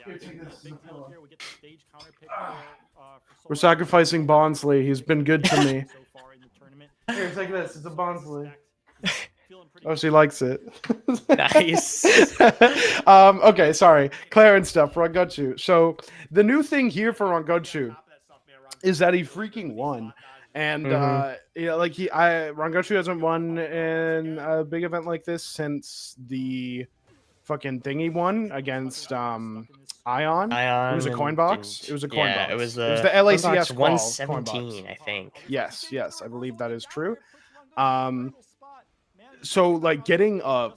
Here, take this. It's a pillow. We're sacrificing Bonsley. He's been good to me. Here, take this. It's a Bonsley. Oh, she likes it. Nice. Okay, sorry. Clarence stuff, Rangochu. So the new thing here for Rangochu is that he freaking won. And yeah, like Rangochu hasn't won in a big event like this since the fucking thing he won against Ion. It was a coin box. It was a coin box. It was the the LACS 117, I think. Yes, I believe that is true. So like getting a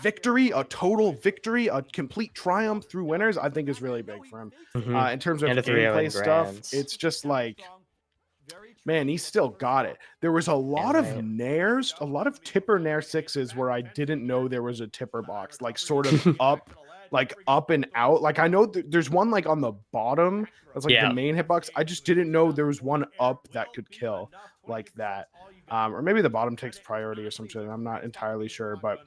victory, a total victory, a complete triumph through winners, I think is really big for him. In terms of gameplay stuff, it's just like, man, he still got it. There was a lot of nairs, a lot of tipper nair 6s where I didn't know there was a tipper box, like sort of up, like up and out. Like I know there's one like on the bottom that's like the main hitbox. I just didn't know there was one up that could kill like that. Or maybe the bottom takes priority or something. I'm not entirely sure, but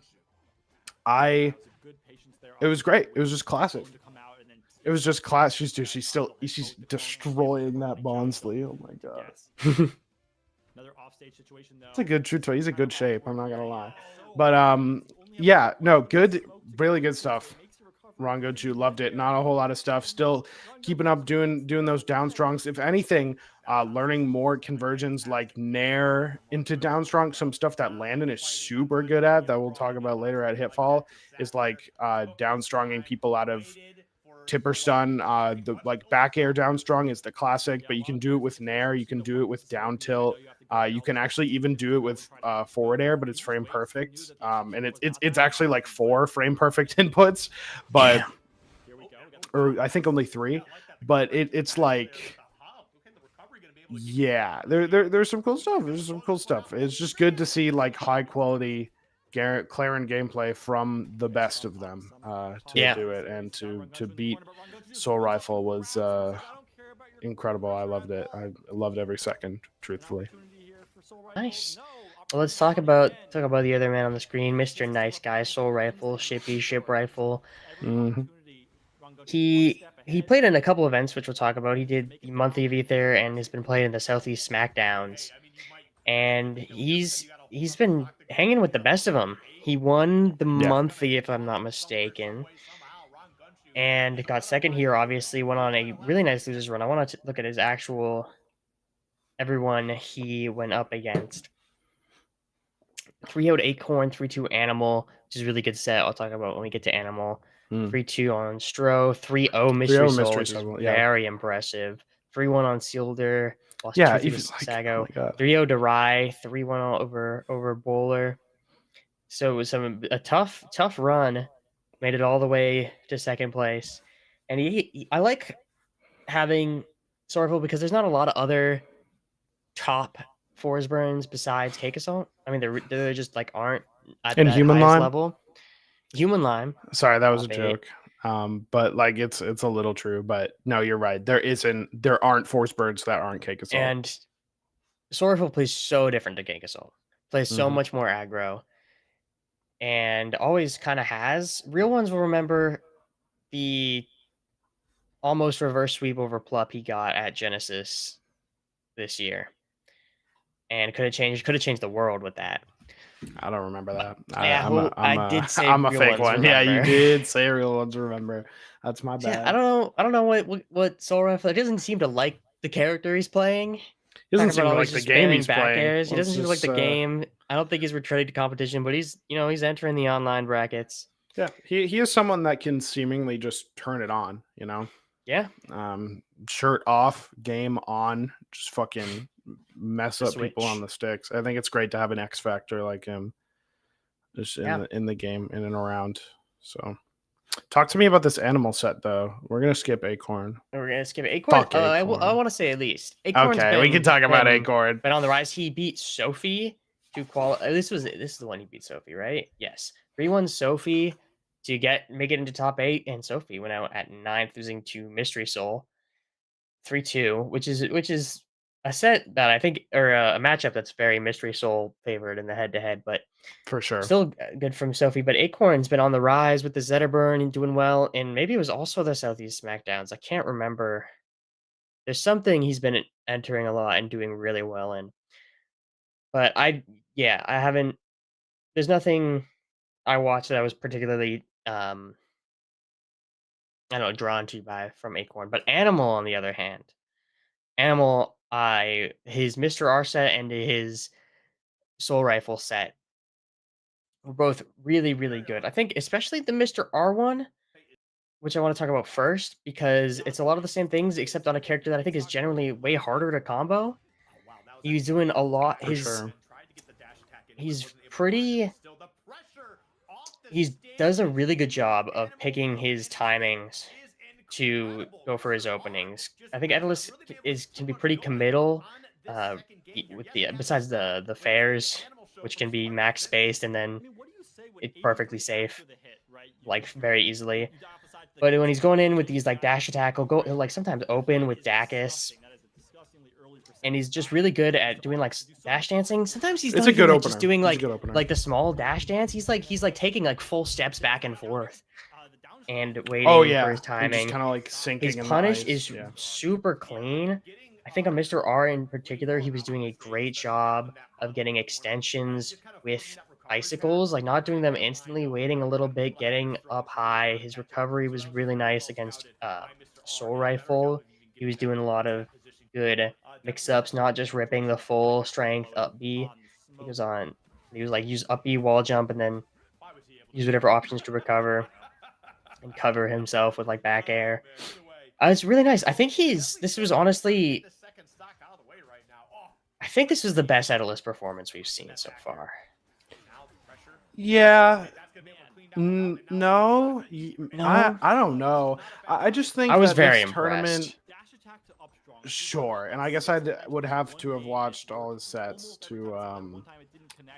it was great. It was just classic. It was just class. She's destroying that Bonsley. Oh my god. It's a good true toy. He's a good shape. I'm not gonna lie. But yeah, no, good, really good stuff. Rangochu loved it. Not a whole lot of stuff. Still keeping up doing those down strongs. If anything, learning more conversions like nair into down strong. Some stuff that Landon is super good at that we'll talk about later at Hitfall is like down stronging people out of tipper stun. The like back air down strong is the classic, but you can do it with nair. You can do it with down tilt. You can actually even do it with forward air, but it's frame perfect. And it's actually like 4 frame perfect inputs, but or I think only 3. But it's like, yeah, there's some cool stuff. There's some cool stuff. It's just good to see like high quality Clarin gameplay from the best of them to do it, and to beat Soul Rifle was incredible. I loved it. I loved every second, truthfully. Nice. Well, let's talk about the other man on the screen, Mr. Nice Guy, Soul Rifle, Ship Rifle. He played in a couple events, which we'll talk about. He did the monthly event there, and has been playing in the Southeast Smackdowns, and he's been hanging with the best of them. He won the monthly, if I'm not mistaken, and got second here. Obviously, went on a really nice losers run. I want to look at his actual everyone he went up against. 3-0 Acorn, 3-2 Animal, which is a really good set. I'll talk about when we get to Animal. 3-2 on Stro, 3-0 Mystery Soul, which is very impressive. 3-1 on Sealder, lost 2 Sago. 3-0 Darai, 3-1 over Bowler. So it was a tough run. Made it all the way to second place. And I like having Sorrowful because there's not a lot of other top Forest Burns besides Cake Assault. I mean, they just like aren't at that Human highest Lime level. Human Lime. Sorry, that was a joke. But like it's a little true. But no, you're right. There aren't Forest Birds that aren't Cake Assault. And Sorrowful plays so different to Cake Assault. Plays so much more aggro. And always kind of has. Real ones will remember the almost reverse sweep over Plup he got at Genesis this year. And could have changed the world with that. I don't remember that. I did say I'm a fake one. Remember. Yeah, you did say real ones. Remember, that's my bad. Yeah, I don't know what Soul Rifle. It doesn't seem to like the character he's playing. He doesn't seem to like the game he's playing. Airs. He doesn't seem to like the game. I don't think he's retreated to competition, but he's entering the online brackets. Yeah, he is someone that can seemingly just turn it on. Yeah. Shirt off, game on, just fucking mess up people on the sticks. I think it's great to have an X factor like him just in the game, in and around. So talk to me about this Animal set though. We're gonna skip Acorn. We're gonna skip Acorn. I want to say at least Acorn's we can talk about Acorn. But on the rise, he beat Sophie to qualify. This is the one he beat Sophie, right? Yes. 3-1 Sophie to make it into top 8, and Sophie went out at 9th, losing to Mystery Soul. 3-2, which is a set that I think, or a matchup that's very Mystery Soul favored in the head-to-head, but For sure. still good from Sophie. But Acorn's been on the rise with the Zetterburn and doing well, and maybe it was also the Southeast SmackDowns. I can't remember. There's something he's been entering a lot and doing really well in. But yeah, I haven't. There's nothing I watched that I was particularly, I don't know, drawn to by from Acorn. But Animal, on the other hand, Animal, I his Mr. R set and his Soul Rifle set were both really, really good. I think especially the Mr. R one, which I want to talk about first, because it's a lot of the same things except on a character that I think is generally way harder to combo. He's doing a lot. For sure. He's pretty. He does a really good job of picking his timings to go for his openings. I think Edalus can be pretty committal with the besides the fairs, which can be max spaced and then it's perfectly safe, like very easily. But when he's going in with these like dash attack, he'll like sometimes open with Dacus, and he's just really good at doing like dash dancing. Sometimes he's It's not a good even like, opener. just doing It's a good opener. like the small dash dance. He's like taking like full steps back and forth and waiting Oh yeah, for his and timing. just kind of like sinking. His in punish the ice. is super clean. I think on Mr. R in particular, he was doing a great job of getting extensions with icicles, like not doing them instantly, waiting a little bit, getting up high. His recovery was really nice against Soul Rifle. He was doing a lot of good mix-ups, not just ripping the full strength up B. He was like use up B wall jump and then use whatever options to recover and cover himself with like back air. It's really nice. This was honestly, I think this was the best Edalus performance we've seen so far. Yeah. No, No, I don't know. I just think I was that very this tournament, impressed. sure, and I guess I would have to have watched all his sets to,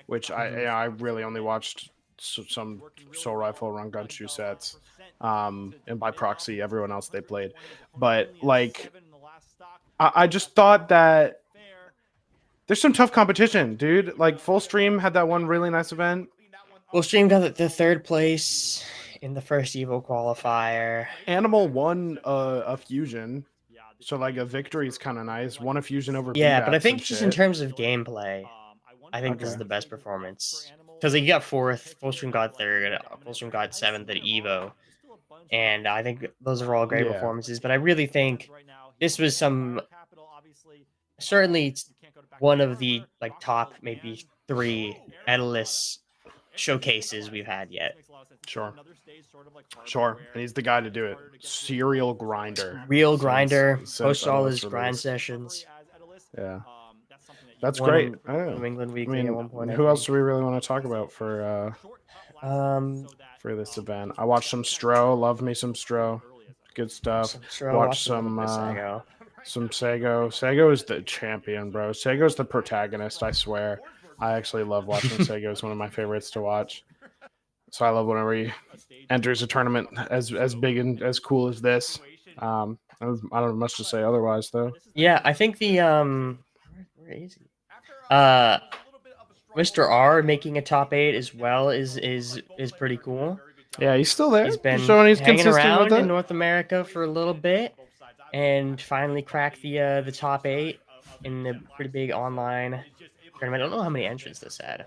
which I really only watched some Soul Rifle Run Gunshoe sets, and by proxy everyone else they played, but like I just thought that there's some tough competition, dude. Like Full Stream had that one really nice event. Full Stream got the third place in the first Evo qualifier. Animal won a fusion, so like a victory is kind of nice. Won a fusion over Yeah, but I B-Bats and think just in shit. terms of gameplay, I think this is Okay. the best performance because he got fourth, Full Stream got third, Full Stream got seventh at Evo, and I think those are all great Yeah. performances. But I really think this was certainly one of the like top maybe 3 Edalus showcases we've had yet. Sure. Sure. And he's the guy to do it. Serial grinder. Real grinder, Since posts all his Edalus grind released. sessions. Yeah. That's Won great. New England Weekly at one point. Who else do we really want to talk about for this event? I watched some Stro. Love me some Stro. Good stuff. Watch some Sago. Sago is the champion, bro. Sago's the protagonist, I swear. I actually love watching Sago. It's one of my favorites to watch. So I love whenever he enters a tournament as big and as cool as this. I don't have much to say otherwise, though. Yeah, I think the where is he? Mr. R making a top 8 as well is pretty cool. Yeah, he's still there. He's been showing he's hanging consistent around with it. in North America for a little bit, and finally cracked the top 8 in the pretty big online tournament. I don't know how many entrants this had.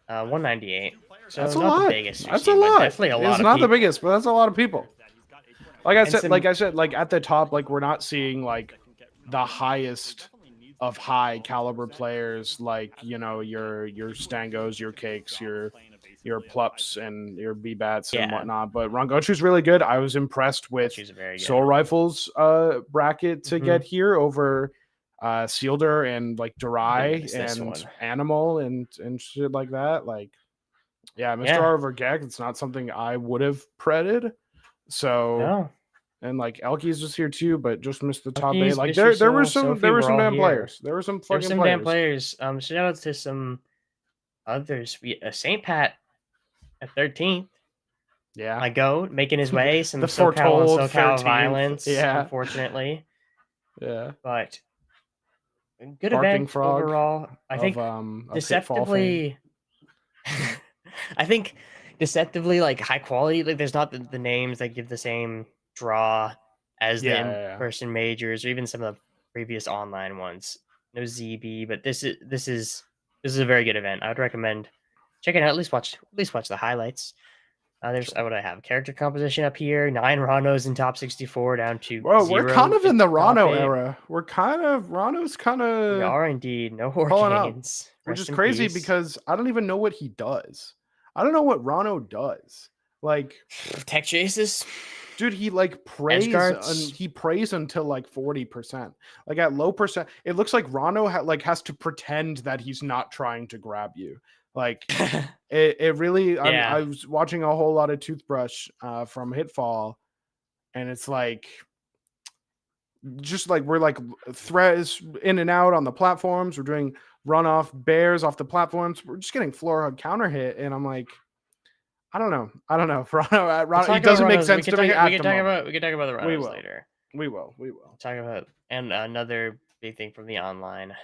198. So that's a not lot. the biggest. That's a lot. Definitely a lot. It's not the biggest, but that's a lot of people. Like I said, like at the top, like we're not seeing like the highest of high caliber players, like your Stangos, your Cakes, your Plups, and your B-Bats and whatnot. But Rangochu's really good. I was impressed with Soul Rifle's bracket to get here over Sealder and like Durai and Animal and shit like that. Like, yeah, Mr. R over Gek, it's not something I would have predded. So and like Elky's just here too, but just missed the top 8. Like there were some damn players. There were some fucking damn players. Shout out to some others. Saint Pat at 13th. Yeah, my goat making his way. Some the SoCal SoCal violence. Yeah, unfortunately. Yeah, but Good Barking event Frog overall. I think of Hitfall fame. deceptively. I think deceptively like high quality. Like there's not the names that give the same draw as the Yeah, yeah, yeah. in-person majors or even some of the previous online ones. No ZB, but this is a very good event. I would recommend checking it out. At least watch the highlights. There's Sure. what I have character composition up here. 9 Ranos in top 64 down to Well, we're kind 0 of in in the top Rano 8. era. Rano's kind We of are indeed. No pulling up, Hurricanes. which is Rest in crazy peace. because I don't even know what he does. I don't know what Rano does. Like, Tech chases. dude, he like Edge prays and guards. he prays until like 40%. Like at low percent, it looks like Rano has to pretend that he's not trying to grab you. Like it really. Yeah. I was watching a whole lot of Toothbrush from Hitfall, and it's like just like we're like threats in and out on the platforms. We're doing runoff bears off the platforms. We're just getting floor hug counter hit, and I'm like, I don't know. We'll Rano, talk it about doesn't make Ronos. sense to me We at can the talk moment. about the We Ronos will. later. We will. We will. Talk about and another big thing from the online.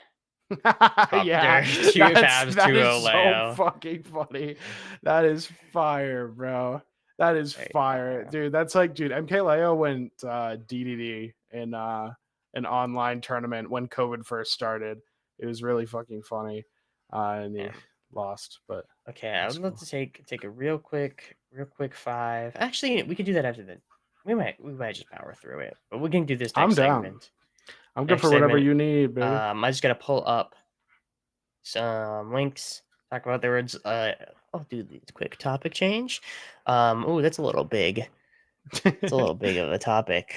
Yeah, There, two Fabs, that 2 is 0 so Leo. fucking funny. That is fire, bro. That is Very fire, fire. dude. That's like, dude. MKLeo went DDD in an online tournament when COVID first started. It was really fucking funny, and he Man. lost. But Okay, I that's would love cool. to take a real quick 5. Actually, we could do that after the. We might just power through it, but we can do this I'm next down. segment. I'm good for whatever you need, baby. I just gotta pull up some links. Talk about the words. I'll do the quick topic change. Oh, that's a little big. It's a little big of a topic.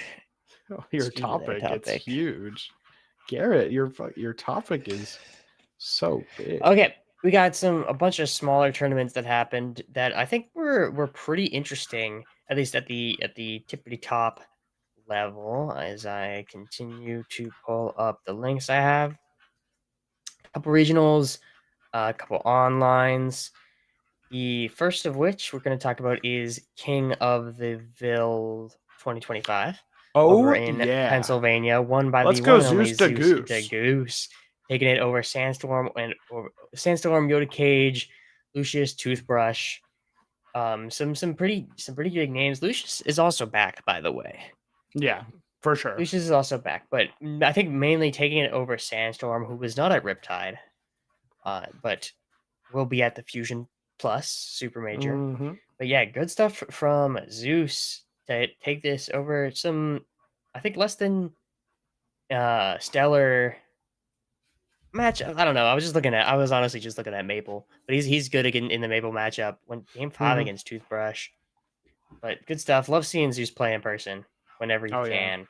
Your Excuse me, there, topic, it's topic. huge. Garrett, your topic is so big. Okay, we got a bunch of smaller tournaments that happened that I think were pretty interesting, at least at the tippity top level. As I continue to pull up the links I have, a couple regionals, a couple onlines. The first of which we're going to talk about is King of the Ville 2025 over Oh in yeah. Pennsylvania, won by Let's the go one and only Zeus to Zeus de Goose. Goose, taking it over Sandstorm Yoda Cage, Lucius Toothbrush. Some pretty big names. Lucius is also back, by the way. Yeah, for sure. Lucius is also back, but I think mainly taking it over Sandstorm, who was not at Riptide, but will be at the Fusion Plus Super Major. Mm-hmm. But yeah, good stuff from Zeus to take this over some, I think, less than stellar match. I don't know. I was honestly just looking at Maple, but he's good again in the Maple matchup when game 5 Mm-hmm. against Toothbrush. But good stuff. Love seeing Zeus play in person whenever he Oh yeah. can.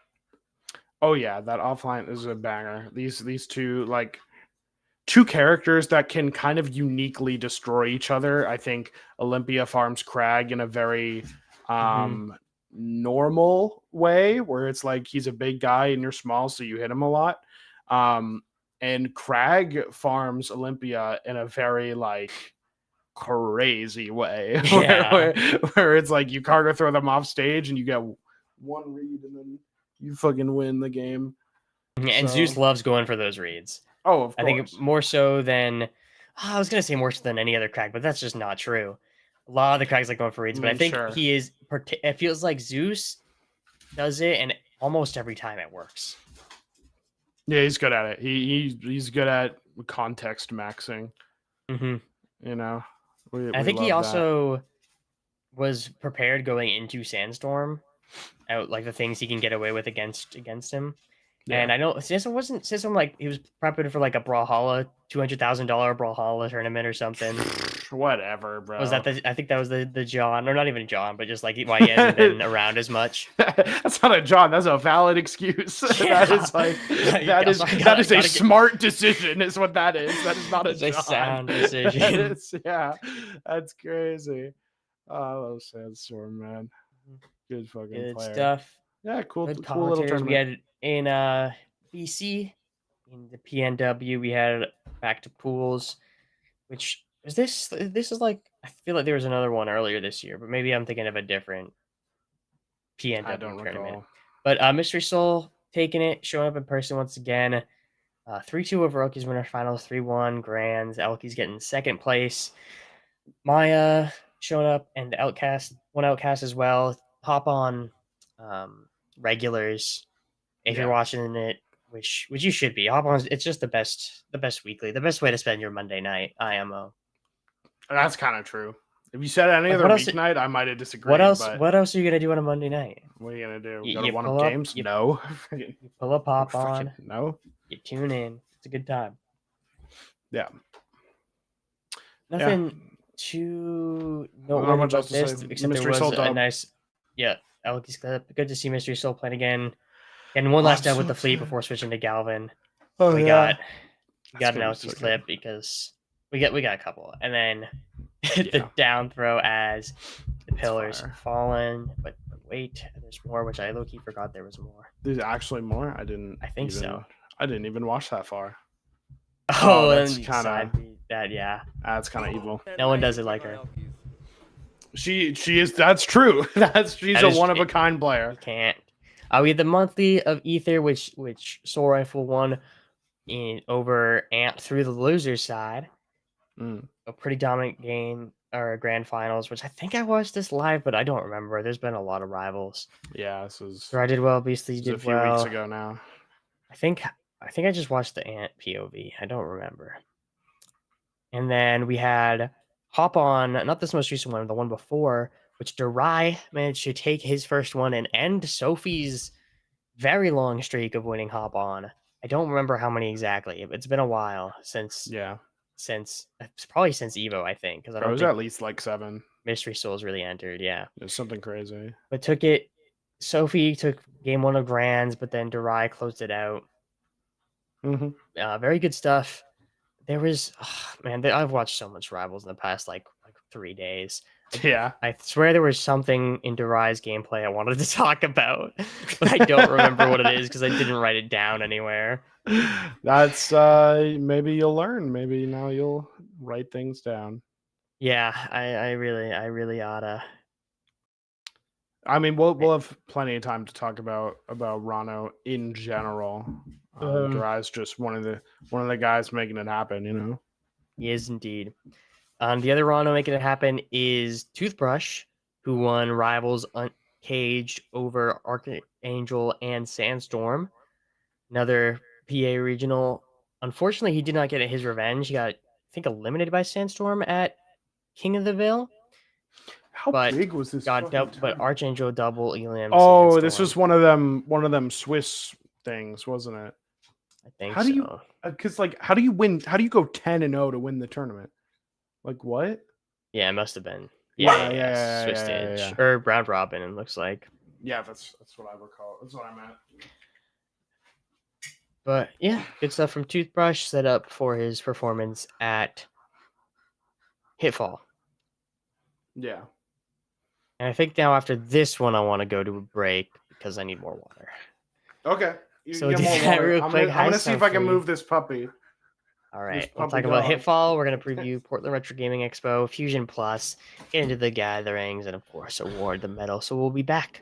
Oh yeah, that offline is a banger. These two two characters that can kind of uniquely destroy each other. I think Olympia farms Crag in a very normal way where it's like he's a big guy and you're small, so you hit him a lot. And Crag farms Olympia in a very like crazy way Yeah. where it's like you cargo throw them off stage and you get one read and then you fucking win the game. And So, Zeus loves going for those reads. oh, of I think course. more so than I was gonna say more so than any other crack, but that's just not true. A lot of the cracks like going for I reads, but I mean, think sure. he is. It feels like Zeus does it, and almost every time it works. Yeah, he's good at it. He's good at context maxing. Mm-hmm. You know, we I think he love also was prepared going into Sandstorm, out like the things he can get away with against him. that. And Yeah. I know Sandstorm like he was prepping for like a Brawlhalla $200,000 Brawlhalla tournament or something. Whatever, bro. Was that I think that was the John, or not even John, but just like why he hasn't been around as much. That's not a John. That's a valid excuse. Yeah. That is like that is a smart decision. Is what that is. That is not a John. A sound decision. That is, yeah, that's crazy. Oh, I love Sandstorm, man. Good fucking Good player. stuff. Yeah, cool. Good Cool little commentators. We tournament. had in BC in the PNW. We had back to pools, which is this. This is like I feel like there was another one earlier this year, but maybe I'm thinking of a different PNW I don't tournament. recall. But Mystery Soul taking it, showing up in person once again. 3-2 over Elkies winner finals, 3-1 grands. Elkies getting second place. Maya showing up and Outcast, one Outcast as well. Hop on regulars if you're watching it, which you should be. Hop on, it's just the best weekly, the best way to spend your Monday night IMO. That's kind of true. If you said any Like, other weeknight, I might have disagreed. What else? But What else are you gonna do on a Monday night? what are you gonna do? You, Go to you one of pull up games? you, No. you pull up Hop on. No. You tune in. It's a good time. Yeah. Nothing too Not noteworthy much about else to this, say. except there Mystery was Soul a dub. nice, Elkies clip. Good to see Mystery Soul playing again. And one last dub with the fleet before switching to Galvan. Oh, we yeah. got an Elkies clip because we got a couple, and then the down throw as the pillars fallen. But wait, there's more, which I low-key forgot there was more. There's actually more. I think so. I didn't even watch that far. Oh, that's kind of that. Yeah, that's kind of evil. No one does it like her. She is. That's true. She's a one of a kind player. You can't. We had the monthly of Ether, which Soul Rifle won over Ant through the loser's side. A pretty dominant game or grand finals, which I think I watched this live, but I don't remember. There's been a lot of rivals. Yeah, this was. So I did well. Beastly did well. A few weeks ago now. I think I just watched the Ant POV. I don't remember. And then we had Hop on, not this most recent one, the one before, which Durai managed to take his first one and end Sophie's very long streak of winning Hop on. I don't remember how many exactly. It's been a while since probably since Evo, I think, because I don't. It was at least like 7. Mystery Souls really entered, yeah. It's something crazy. But Sophie took game 1 of Grands, but then Durai closed it out. Very good stuff. There was, I've watched so much Rivals in the past like 3 days. Yeah. I swear there was something in Durai's gameplay I wanted to talk about, but I don't remember what it is because I didn't write it down anywhere. That's maybe you'll learn. Maybe now you'll write things down. Yeah, I really oughta. I mean, we'll have plenty of time to talk about Rano in general. Durai's just one of the guys making it happen, you know. He is indeed. The other Rano making it happen is Toothbrush, who won Rivals Uncaged over Archangel and Sandstorm. Another PA regional. Unfortunately, he did not get his revenge. He got, I think, eliminated by Sandstorm at King of the Vale. How big was this? But Archangel double Eliam. Oh, Sandstorm. This was one of them Swiss things, wasn't it? I think how do you? Because how do you win? How do you go 10-0 to win the tournament? Like what? Yeah, it must have been. Yeah, Swiss stage or round robin. It looks like. Yeah, that's what I recall. That's what I meant. But yeah, good stuff from Toothbrush. Set up for his performance at Hitfall. Yeah. And I think now after this one, I want to go to a break because I need more water. Okay. So get more water. Real quick. I'm gonna see if I can move this puppy. All right. We'll talk about Hitfall. We're going to preview Portland Retro Gaming Expo, Fusion Plus, get into the gatherings, and of course, award the medal. So we'll be back.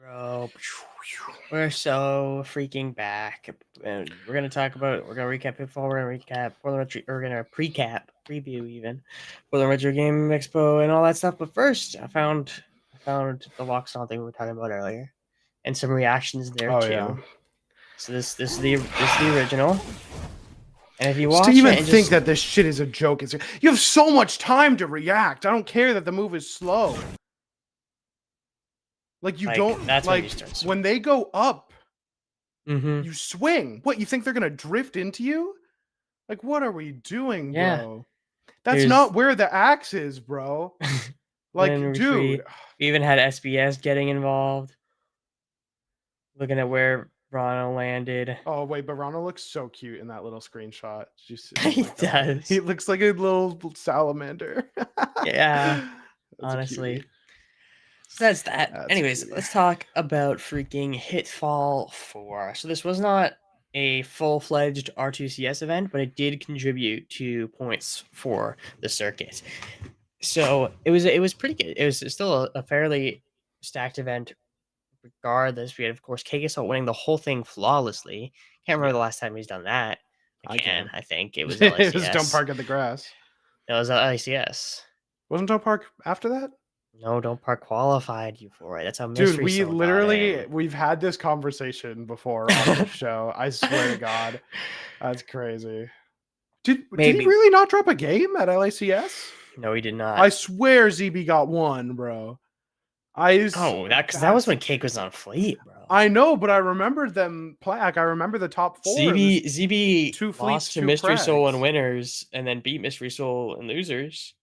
Bro, we're so freaking back. And we're gonna recap Hitfall. We're gonna recap we're gonna preview even for the Retro Game Expo and all that stuff. But first, I found the lock song thing we were talking about earlier, and some reactions there Oh too. yeah. So this is the original. And if you Just watch to even it, think that this shit is a joke, you have so much time to react. I don't care that the move is slow. Like you don't that's like when they go up, you swing. What, you think they're gonna drift into you? Like, what are we doing, bro? That's not where the axe is, bro. Like, dude. We even had SBS getting involved. Looking at where Rano landed. Oh wait, but Rano looks so cute in that little screenshot. He does. He looks like a little salamander. Yeah, honestly. So that's that. Anyways, let's talk about freaking Hitfall 4. So this was not a full-fledged R2CS event, but it did contribute to points for the circuit. So it was pretty good. It was still a fairly stacked event regardless. We had, of course, Kagasol winning the whole thing flawlessly. Can't remember the last time he's done that. I think it was LICS. It was Don't Park at the Grass. It was LICS. Wasn't Don't Park after that? No, Don't Park qualified you for it. That's a mystery. Dude, we've had this conversation before on the show. I swear to God. That's crazy. Did he really not drop a game at LICS? No, he did not. I swear ZB got one, bro. That was when Cake was on Fleet, bro. I know, but I remember them I remember the top 4. ZB two Fleets, lost to Mystery Soul and winners, and then beat Mystery Soul and losers.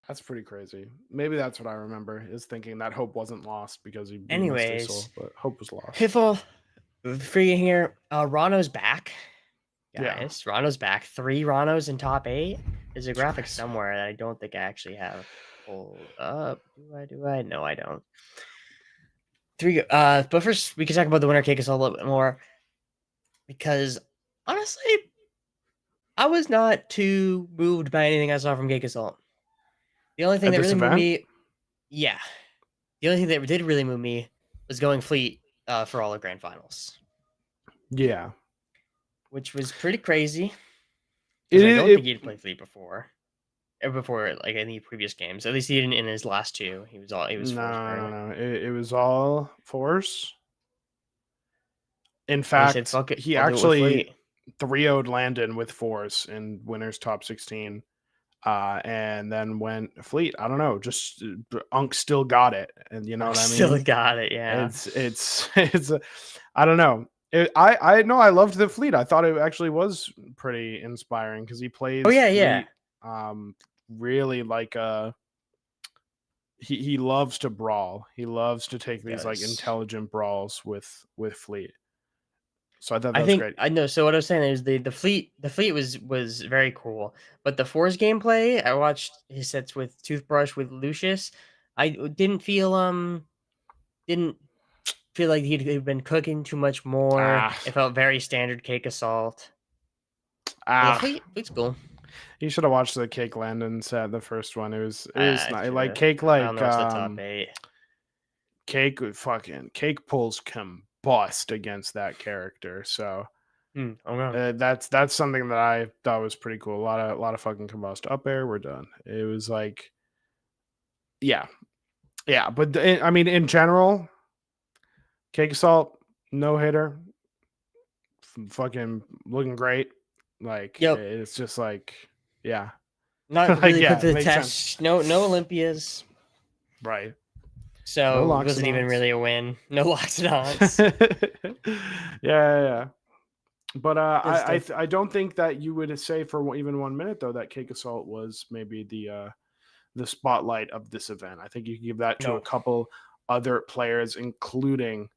That's pretty crazy. Maybe that's what I remember, is thinking that Hope wasn't lost because he beat Anyways, Mystery Soul, but Hope was lost. Hitfall, freaking here. Rano's back, guys. Yeah. Rano's back. 3 Ranos in top 8. There's a graphic somewhere that I don't think I actually have pulled up. Do I? No, I don't. 3. But first we can talk about the winner cake a little bit more, because honestly, I was not too moved by anything I saw from Cake Assault. The only thing that really moved me, the only thing that did really move me was going Fleet for all the grand finals. Yeah, which was pretty crazy. I don't think he'd played Fleet before like any previous games. At least he didn't in his last 2. He was no. It was all Force. In fact, he actually 3-0'd Landon with Force in winners top 16. And then went Fleet. I don't know, just Unk still got it, and you know what I mean. Still got it, yeah. It's I don't know. I know, I loved the Fleet. I thought it actually was pretty inspiring because he plays. Oh yeah, Fleet, really like he loves to brawl. He loves to take these like intelligent brawls with Fleet. So I thought that was great. I know. So what I was saying is the Fleet was very cool, but the Force gameplay, I watched his sets with Toothbrush with Lucius. I didn't feel like he'd been cooking too much more. It felt very standard Cake Assault. Fleet's cool. You should have watched the Cake Landon set, the first one. It was not, like Cake, like the top 8. Cake pulls combust against that character. So that's something that I thought was pretty cool. A lot of fucking combust up air. We're done. It was like, yeah. But I mean, in general, Cake Assault, no hitter, fucking looking great. Like, it's just like, yeah, not really put to the test. No Olympias, right? So it wasn't even really a win. No locks and ons. yeah. But I don't think that you would say for even 1 minute though that Cake Assault was maybe the spotlight of this event. I think you can give that to a couple other players, including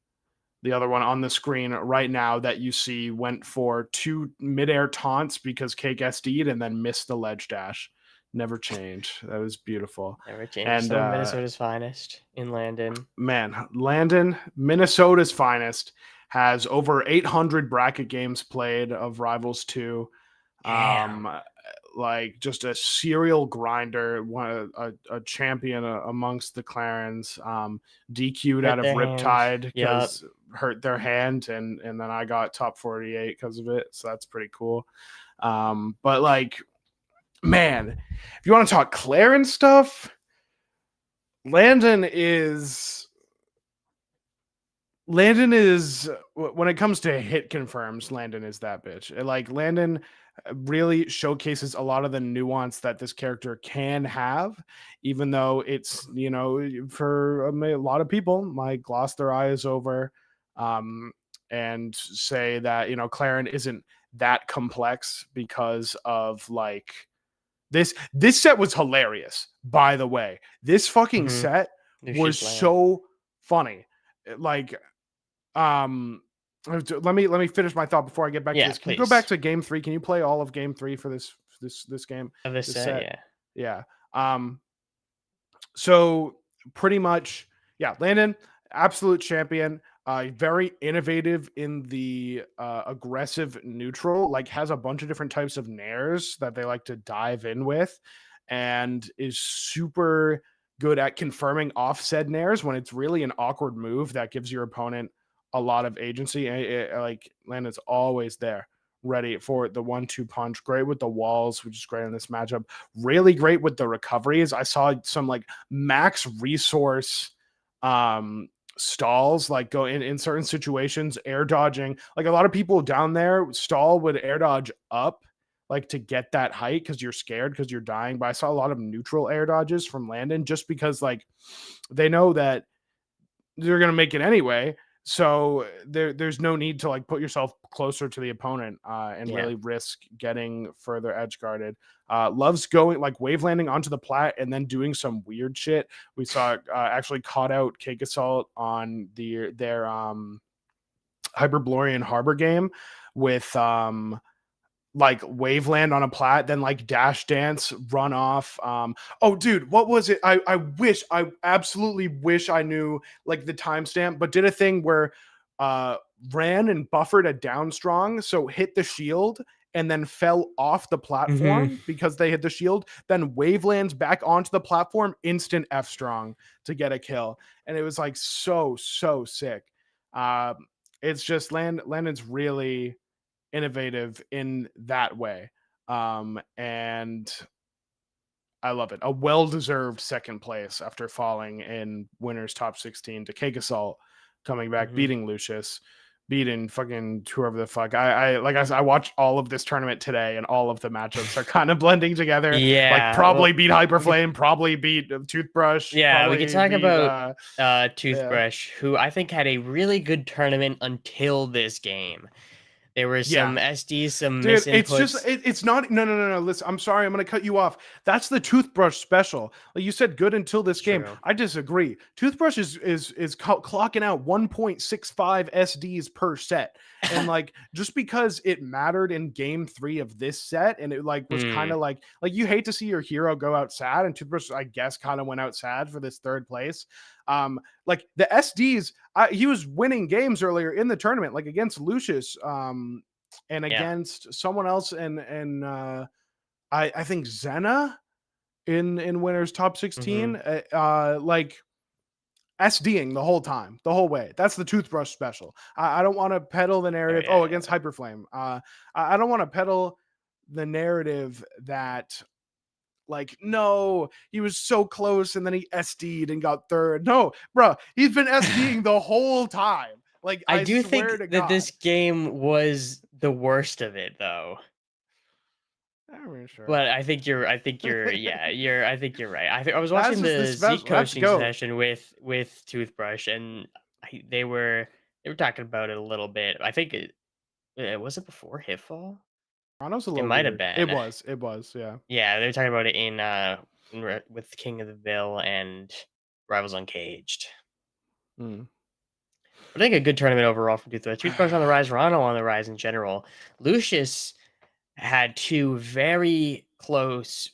the other one on the screen right now that you see went for 2 midair taunts because Cake SD'd and then missed the ledge dash. Never changed. That was beautiful. Never changed. And Minnesota's finest in Landon. Man, Landon, Minnesota's finest, has over 800 bracket games played of Rivals 2. like just a serial grinder, a champion amongst the Clarens. DQ'd Hurt out of their hand. Riptide Yep. because hurt their hand, and then I got top 48 because of it. So that's pretty cool. But like, man, if you want to talk Clarence stuff, Landon is when it comes to hit confirms, Landon is that bitch. Like Landon really showcases a lot of the nuance that this character can have, even though it's, for a lot of people might gloss their eyes over and say that, Claren isn't that complex because of like this set was hilarious, by the way. This fucking Mm-hmm. set was Lucius Land. so funny. Like, let me finish my thought before I get back to this. Can you go back please. to game 3? Can you play all of game 3 for this game? Of this set, set? yeah. Yeah. So pretty much, yeah, Landon, absolute champion. Very innovative in the aggressive neutral, like has a bunch of different types of nairs that they like to dive in with, and is super good at confirming offset nairs when it's really an awkward move that gives your opponent a lot of agency. Like Landon's always there, ready for the 1-2 punch. Great with the walls, which is great in this matchup. Really great with the recoveries. I saw some like max resource stalls, like go in certain situations, air dodging. Like a lot of people down there stall would air dodge up, like to get that height because you're scared because you're dying. But I saw a lot of neutral air dodges from Landon just because like they know that they're gonna make it anyway. So there's no need to like put yourself closer to the opponent and really risk getting further edge guarded. Loves going like wave landing onto the plat and then doing some weird shit. We saw actually caught out Cake Assault on their Hyperblorian Harbor game with like waveland on a plat, then like dash dance, run off. Oh dude, what was it? I absolutely wish I knew like the timestamp, but did a thing where ran and buffered a down strong, so hit the shield and then fell off the platform because they hit the shield, then wavelands back onto the platform, instant F strong to get a kill. And it was like so sick. It's just Landon's really innovative in that way. And I love it. A well-deserved second place after falling in winners top 16 to Cake Assault, coming back, beating Lucius, beating fucking whoever the fuck. I watched all of this tournament today, and all of the matchups are kind of blending together. Yeah. Like probably beat Hyperflame, probably beat Toothbrush. Yeah, we could talk about Toothbrush, yeah. who I think had a really good tournament until this game. There were some SDs, some dude, misinputs. it's just it's not no. Listen, I'm sorry, I'm gonna cut you off. That's the Toothbrush special. Like you said, good until this game. I disagree. Toothbrush is clocking out 1.65 SDs per set, and like just because it mattered in game 3 of this set, and it like was kind of like you hate to see your hero go out sad, and Toothbrush I guess kind of went out sad for this third place. Like the SDs, he was winning games earlier in the tournament, like against Lucius, and against someone else, and I think Zena in winners top 16, like SDing the whole time, the whole way. That's the Toothbrush special. I don't want to peddle the narrative. Against Hyperflame, I don't want to peddle the narrative that like, no, he was so close and then he SD'd and got third. No, bro, he's been SDing the whole time. Like, I do think that this game was the worst of it, though. Sure. But I think you're right. I think you're right. I was watching the Zeke coaching session with Toothbrush, and they were talking about it a little bit. I think it was it before Hitfall. It might have been. It was. Yeah. Yeah, they were talking about it in with King of the Ville and Rivals Uncaged. I think a good tournament overall from Toothbrush. Toothbrush on the rise, Rano on the rise in general. Lucius had 2 very close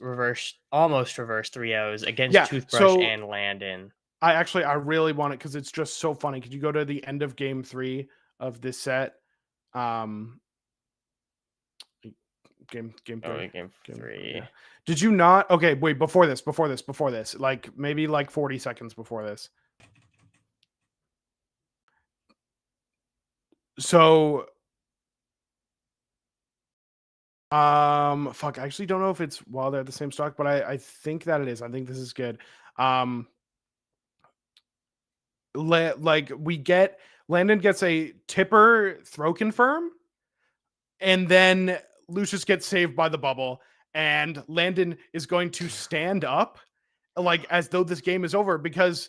almost reverse 3-0s against Toothbrush and Landon. I really want it because it's just so funny. Could you go to the end of game 3 of this set? Game Oh, three. game 3. Yeah. Did you not? Okay, wait. Before this. Like maybe like 40 seconds before this. So, fuck. I actually don't know if it's while they're at the same stock, but I think that it is. I think this is good. Like Landon gets a tipper throw confirm, and then Lucius gets saved by the bubble, and Landon is going to stand up, like as though this game is over because.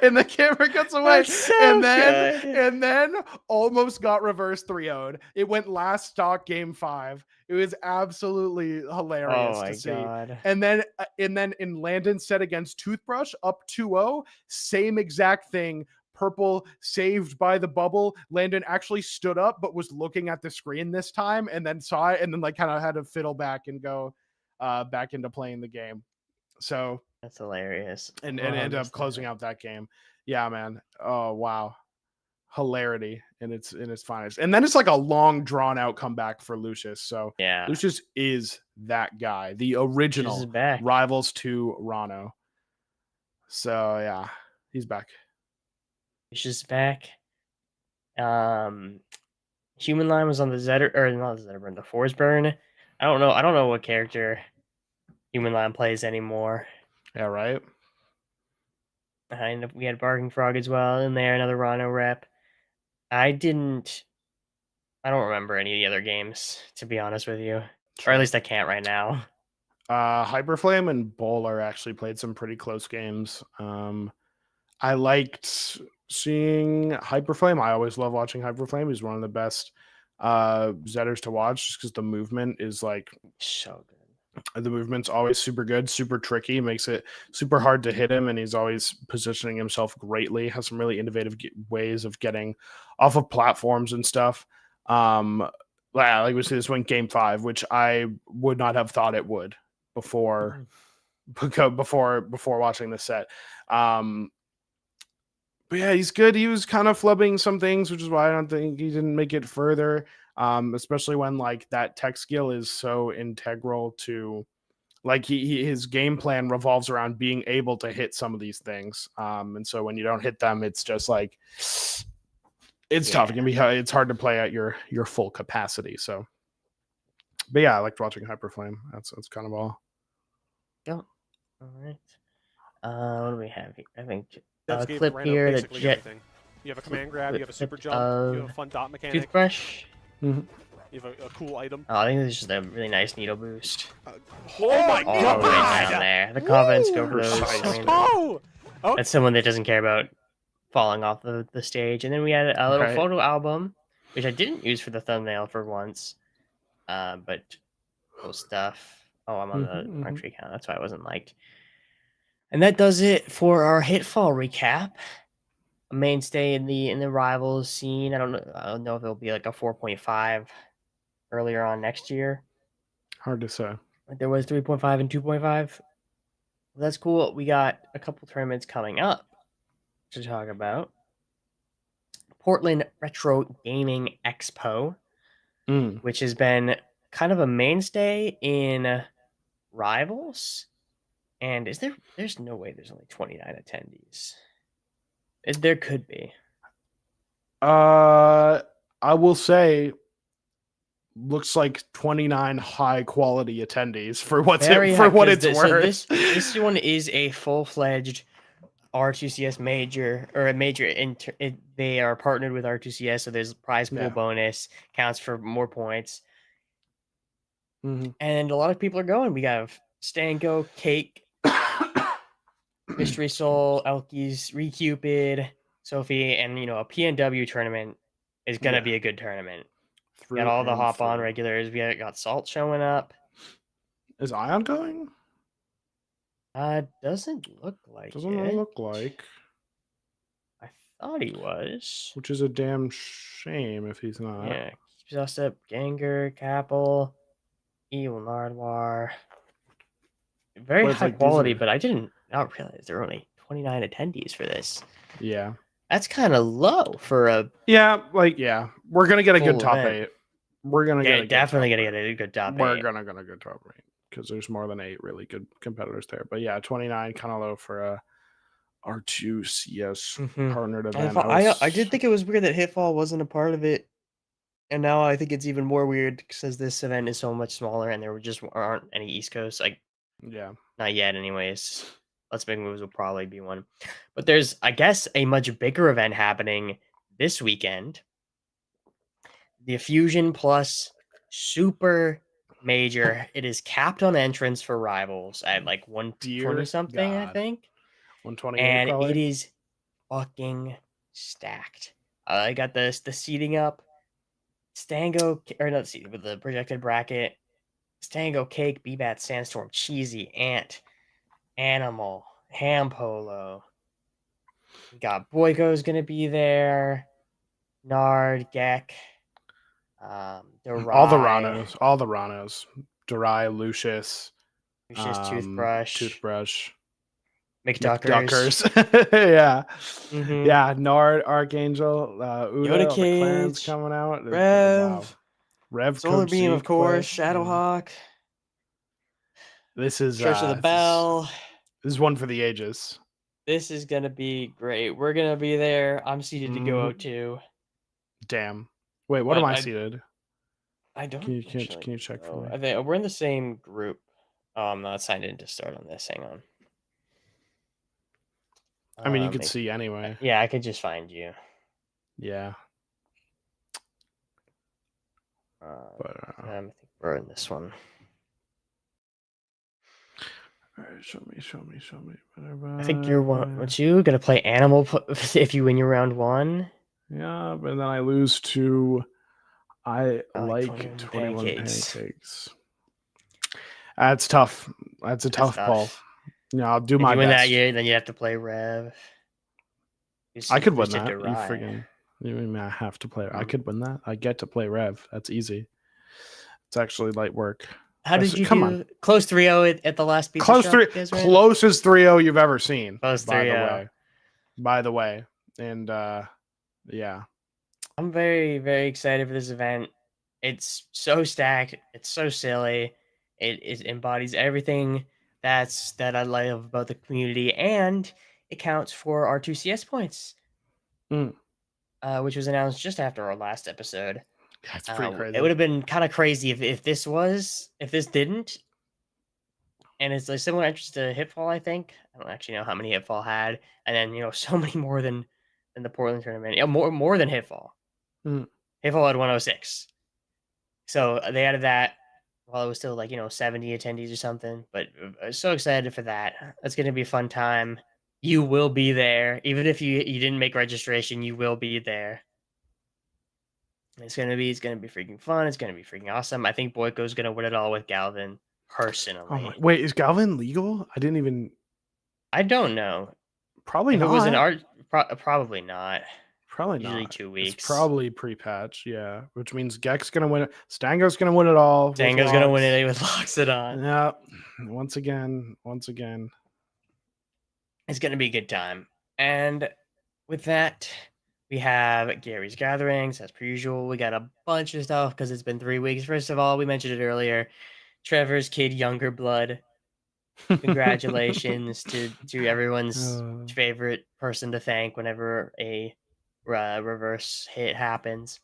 And the camera cuts away. That's so and good. then almost got reverse 3-0'd. It went last stock game 5. It was absolutely hilarious to see. God. And then in Landon's set against Toothbrush, up 2-0, same exact thing. Purple saved by the bubble. Landon actually stood up, but was looking at the screen this time, and then saw it, and then like kind of had to fiddle back and go back into playing the game. So that's hilarious. And end up closing out that game. Yeah, man. Oh wow. Hilarity in its finest. And then it's like a long drawn out comeback for Lucius. So yeah, Lucius is that guy, the original rivals to Rano. So yeah, he's back. Lucius back. Human Line was on the Zetter, or not the Zetterburn, the Forsburn. I don't know what character Human Line plays anymore. Yeah, right. We had Barking Frog as well in there, another Rano rep. I don't remember any of the other games, to be honest with you. Sure. Or at least I can't right now. Hyperflame and Bowler actually played some pretty close games. I liked seeing Hyperflame. I always love watching Hyperflame. He's one of the best Zetters to watch just because the movement is like so good. The movement's always super good, super tricky, makes it super hard to hit him, and he's always positioning himself greatly. Has some really innovative ways of getting off of platforms and stuff. Like we see this went game 5, which I would not have thought it would before watching this set. But yeah, he's good. He was kind of flubbing some things, which is why I don't think he didn't make it further. Especially when like that tech skill is so integral to like his game plan revolves around being able to hit some of these things. And so when you don't hit them, it's just like it's tough. It can be it's hard to play at your full capacity. So, but yeah, I liked watching Hyperflame. That's kind of all. Yep. All right. What do we have here? I think a clip here that everything. You have a command grab, you have a super jump, you have a fun dot mechanic. Toothbrush. Mm-hmm. You have a cool item. Oh, I think this is just a really nice needle boost. Oh my god! Right down there. The confidence go for those. That's someone that doesn't care about falling off the stage. And then we had a little photo album, which I didn't use for the thumbnail for once. But cool stuff. Oh, I'm on the wrong tree count. That's why I wasn't liked. And that does it for our Hitfall recap. A mainstay in the rivals scene. I don't know if it'll be like a 4.5 earlier on next year. Hard to say. There was 3.5 and 2.5. That's cool. We got a couple tournaments coming up to talk about. Portland Retro Gaming Expo, which has been kind of a mainstay in rivals. And there's no way there's only 29 attendees. There could be. I will say, looks like 29 high quality attendees for what it's worth. So this one is a full-fledged R2CS major or a major. They are partnered with R2CS, so there's prize pool bonus, counts for more points, and a lot of people are going. We got Stanko, Cake, Mystery Soul, Elkies, Recupid, Sophie, and a PNW tournament is gonna be a good tournament. We got all the hop-on regulars. We got Salt showing up. Is Ion going? Doesn't look like Doesn't look like. I thought he was. Which is a damn shame if he's not. Yeah, keeps us up. Ganger, Capel, Evil Nardwar. Very high quality, but I did not realize there were only 29 attendees for this. Yeah. That's kind of low for a... Yeah, we're going to get a good top 8. We're gonna get definitely gonna get a good top 8. We're gonna get a top 8 because there's more than 8 really good competitors there. But yeah, 29 kind of low for a R2 CS partnered event. I did think it was weird that Hitfall wasn't a part of it, and now I think it's even more weird because this event is so much smaller and there just aren't any East Coast. Like, yeah, not yet, anyways. Let's Make Moves will probably be one, but there's, I guess, a much bigger event happening this weekend. The Fusion Plus Super Major. It is capped on entrance for rivals at like 120 something, I think. 128, and probably. It is fucking stacked. I got the seating up. Stango, or not seating, but the projected bracket. Stango, Cake, B-Bat, Sandstorm, Cheesy, Ant, Animal, Ham Polo. We got Boyko's gonna be there. Nard, Gek. All the Ranos. Durai, Lucius, Toothbrush. McDuckers. Yeah. Mm-hmm. Yeah, Nard, Archangel, Uda, Yoda Cage, the clan's coming out. Wow. Rev, Solar Code Beam, Zeke, of course, Shadowhawk. This is Church of the Bell. This is one for the ages. This is gonna be great. We're gonna be there. I'm seated to go out too. Damn. Wait, what am I seated? I don't. Can you check for me? I think we're in the same group. Oh, I'm not signed in to start on this. Hang on. I mean, you could see anyway. Yeah, I could just find you. Yeah. I think we're in this one. All right, show me. Whatever. I think you're one. Aren't you gonna play Animal if you win your round 1? Yeah, but then I lose to. I like 21 pancakes. That's tough. That's a tough ball. Yeah, I'll do my best. If you win that year, then you have to play Rev. I could win that. You mean I have to play? I could win that. I get to play Rev. That's easy. It's actually light work. How did you do? Close 3-0 at the last pizza shop? Closest 3-0 you've ever seen. Close 3-0. By the way. And yeah. I'm very, very excited for this event. It's so stacked. It's so silly. It embodies everything that I love about the community, and it counts for our 2 CS points, which was announced just after our last episode. That's pretty crazy. It would have been kind of crazy if this didn't. And it's like similar interest to Hitfall, I think. I don't actually know how many Hitfall had, and then so many more than the Portland tournament. Yeah, more than Hitfall. Hitfall had 106. So they added that while it was still 70 attendees or something. But I'm so excited for that. That's gonna be a fun time. You will be there, even if you didn't make registration. You will be there. It's gonna be freaking fun. It's gonna be freaking awesome. I think Boyko's gonna win it all with Galvan personally. Wait, is Galvan legal? I don't know. Probably not. It was an art. Probably not. Probably usually not. 2 weeks. It's probably pre-patch, yeah. Which means Gek's gonna win it. Stango's gonna win it all. Stango's gonna win it with Loxodon. Yeah. Once again. It's gonna be a good time. And with that, we have Gary's Gatherings, as per usual. We got a bunch of stuff because it's been 3 weeks. First of all, we mentioned it earlier. Trevor's kid, Younger Blood. Congratulations to everyone's favorite person to thank whenever a reverse hit happens.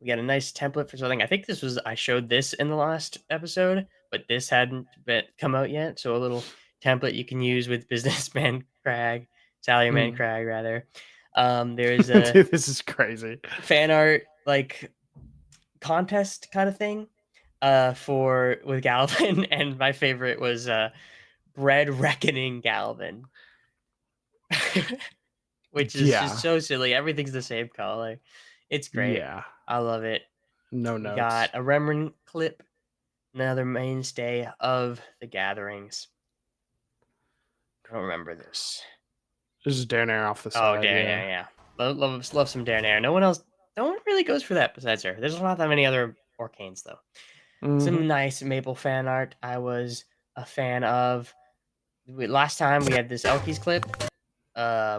We got a nice template for something. I think I showed this in the last episode, but this hadn't come out yet. So a little template you can use with Businessman Crag, Salaryman Crag rather. There's a Dude, this is crazy fan art contest kind of thing with Galvan, and my favorite was Bread Reckoning Galvan. Which is just so silly. Everything's the same color. It's great. Yeah. I love it. No notes. We got a Remnant clip, another mainstay of the gatherings. I don't remember this. This is Darnair off the side. Oh, Darnair, yeah. Love some Darnair. No one really goes for that besides her. There's not that many other Orcanes, though. Some nice Maple fan art I was a fan of. Last time we had this Elkies clip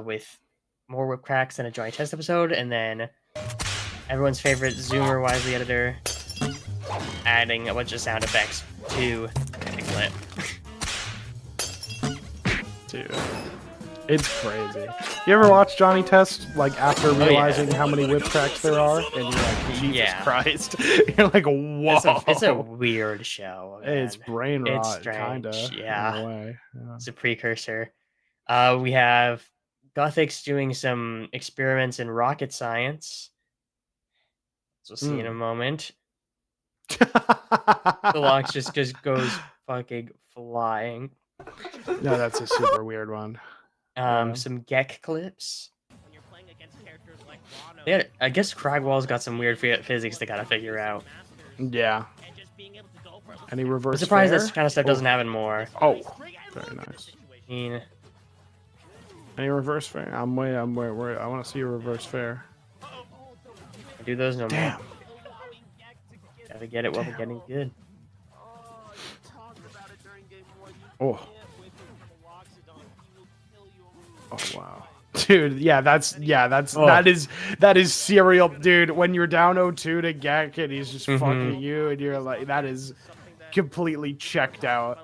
with more whip cracks than a joint test episode, and then everyone's favorite Zoomer Wisely editor adding a bunch of sound effects to the clip. Dude, it's crazy. You ever watch Johnny test like after realizing how many whip cracks there are, and you're like, Jesus Christ! You're like, whoa. It's a weird show. Man. It's brain rot, it's strange. kinda. Yeah. In a way. Yeah. It's a precursor. We have Gothix doing some experiments in rocket science. We'll see in a moment. The launch just goes fucking flying. No, that's a super weird one. Some Gek clips. Yeah, I guess Cragwall's got some weird physics they gotta figure out. Yeah. Any reverse? I'm surprised fair? this kind of stuff doesn't happen more. Oh, very nice. I mean, any reverse fair? I want to see a reverse fair. do those no Damn. more. Gotta get it while we're getting good. Oh. Oh wow. Dude, that is serial, dude. When you're down 0-2 to Gek and he's just fucking you, and you're like, that is completely checked out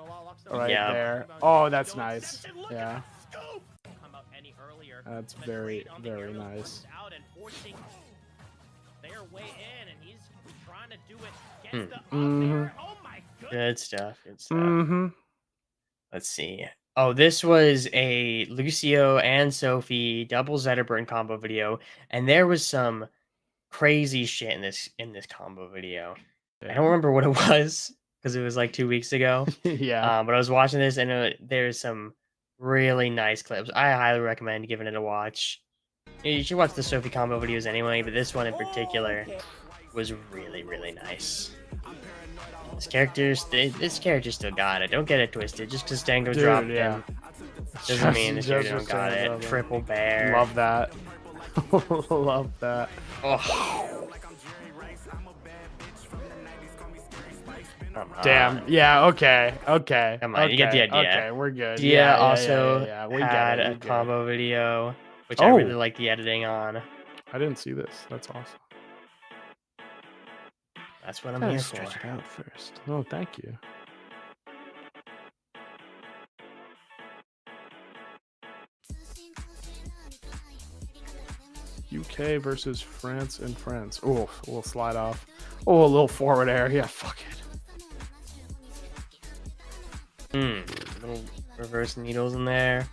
right there. Oh, that's nice. Yeah. That's very, very nice. Good stuff. Good stuff. Let's see. Oh, this was a Lucio and Sophie double Zetterburn combo video, and there was some crazy shit in this combo video. I don't remember what it was because it was like 2 weeks ago. Yeah. But I was watching this, and there's some really nice clips. I highly recommend giving it a watch. You should watch the Sophie combo videos anyway, but this one in particular was really, really nice. This character still got it. Don't get it twisted. Just because Dango dropped him doesn't mean this character don't got it. Triple bear. Love that. Love that. Oh. Damn. Yeah. Okay. Okay. Come on. Okay. You get the idea. Okay. We're good. Dia Yeah. also We had get it. a combo video, which I really like the editing on. I didn't see this. That's awesome. That's what I'm here for. Stretch it out first. Oh, thank you. UK versus France and France. Oh, a little slide off. Oh, a little forward air. Yeah, fuck it. Little reverse needles in there.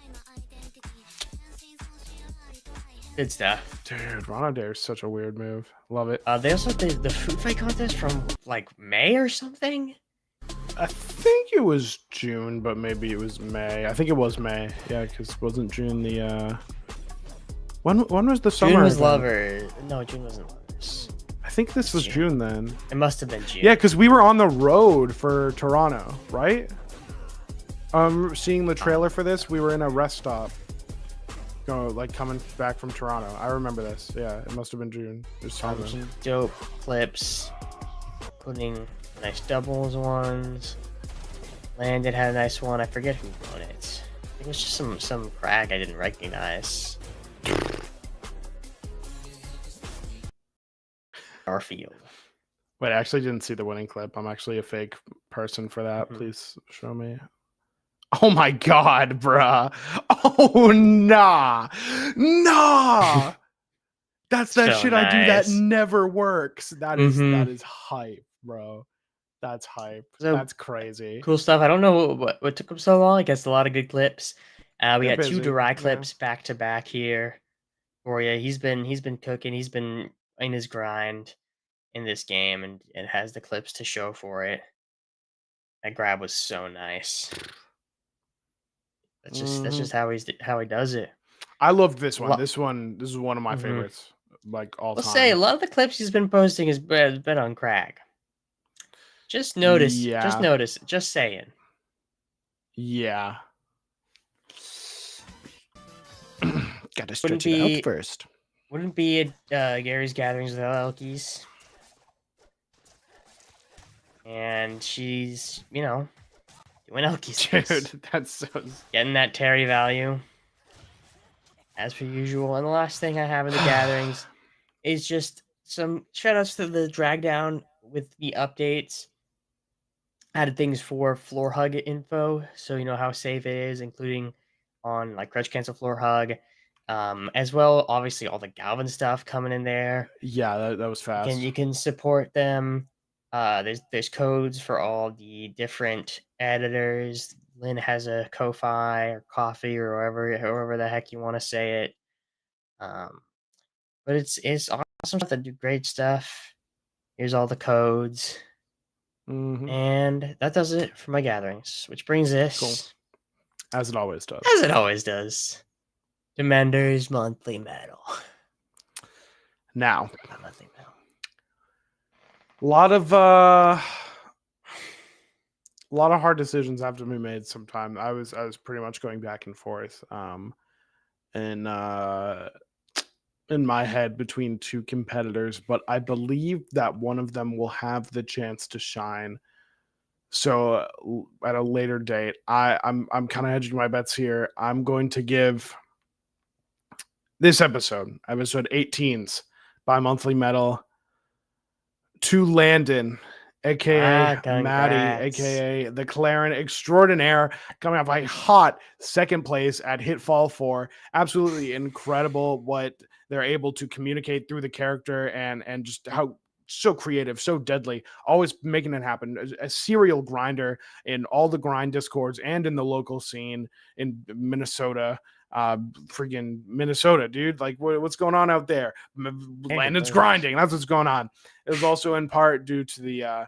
Good stuff. Dude, Ronadair is such a weird move. Love it. They also had the food fight contest from like May or something. I think it was June, but maybe it was May. I think it was May. Yeah, because wasn't June the when was the summer? June was event? Lover. No, June wasn't Lovers. I think this was June then. It must have been June. Yeah, because we were on the road for Toronto, right? Seeing the trailer for this, we were in a rest stop. Coming back from Toronto. I remember this. Yeah, it must have been June. There's some dope clips. Including nice doubles ones. Landed had a nice one. I forget who won it. It was just some crag I didn't recognize. Garfield. Wait, I actually didn't see the winning clip. I'm actually a fake person for that. Please show me. Oh my god, bruh. Oh, nah. Nah. That's that so shit nice. I do that never works. That is hype, bro. That's hype. So, that's crazy. Cool stuff. I don't know what took him so long. I guess a lot of good clips. We got two Durai clips back to back here for you. He's been cooking. He's been in his grind in this game, and it has the clips to show for it. That grab was so nice. That's just how he does it. I loved this one. This is one of my favorites, like all time. Let's say a lot of the clips he's been posting has been on crack. Just notice. Yeah. Just notice. Just saying. Yeah. Gotta stretch it out first. Wouldn't be at Gary's gatherings without Elkies. And she's, doing Elkies. Dude, that's so... Getting that Terry value. As per usual. And the last thing I have in the gatherings is just some shout-outs to the drag down with the updates. added things for floor hug info, so you know how safe it is, including on like crouch cancel floor hug, as well. Obviously, all the Galvan stuff coming in there. Yeah, that was fast. You can support them. There's codes for all the different editors. Lynn has a Ko-fi or Coffee or however the heck you want to say it. But it's awesome stuff that do great stuff. Here's all the codes. And that does it for my gatherings, which brings us, cool. As it always does. As it always does. Demender's Monthly Medal. Now, Monthly Medal. a lot of hard decisions have to be made sometime. I was pretty much going back and forth in my head between two competitors, but I believe that one of them will have the chance to shine. So at a later date, I'm kind of hedging my bets here. I'm going to give this episode 18's bi-monthly medal to Landon, aka Maddie, aka the Claren extraordinaire, coming off a hot second place at Hitfall 4. Absolutely incredible what they're able to communicate through the character and just how so creative, so deadly, always making it happen. A serial grinder in all the grind discords and in the local scene in Minnesota. Freaking Minnesota, dude. Like, what's going on out there? Landon's grinding. That's what's going on. It was also in part due to the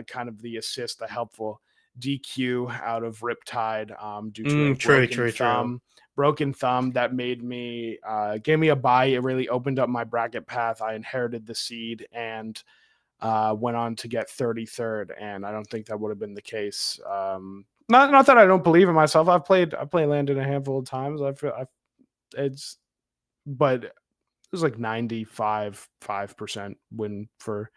kind of the assist, the helpful DQ out of Riptide due to a broken thumb that made me gave me a bye. It really opened up my bracket path. I inherited the seed and went on to get 33rd, and I don't think that would have been the case. Not that I don't believe in myself. I've played Landon a handful of times. But it was like 95.5% win for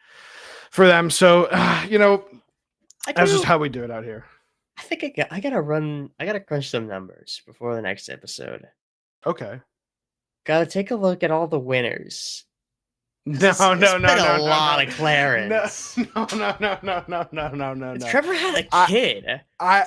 them. So that's just how we do it out here. I think I gotta crunch some numbers before the next episode. Okay. Gotta take a look at all the winners. No. A lot of Clarence. No. Trevor had a kid.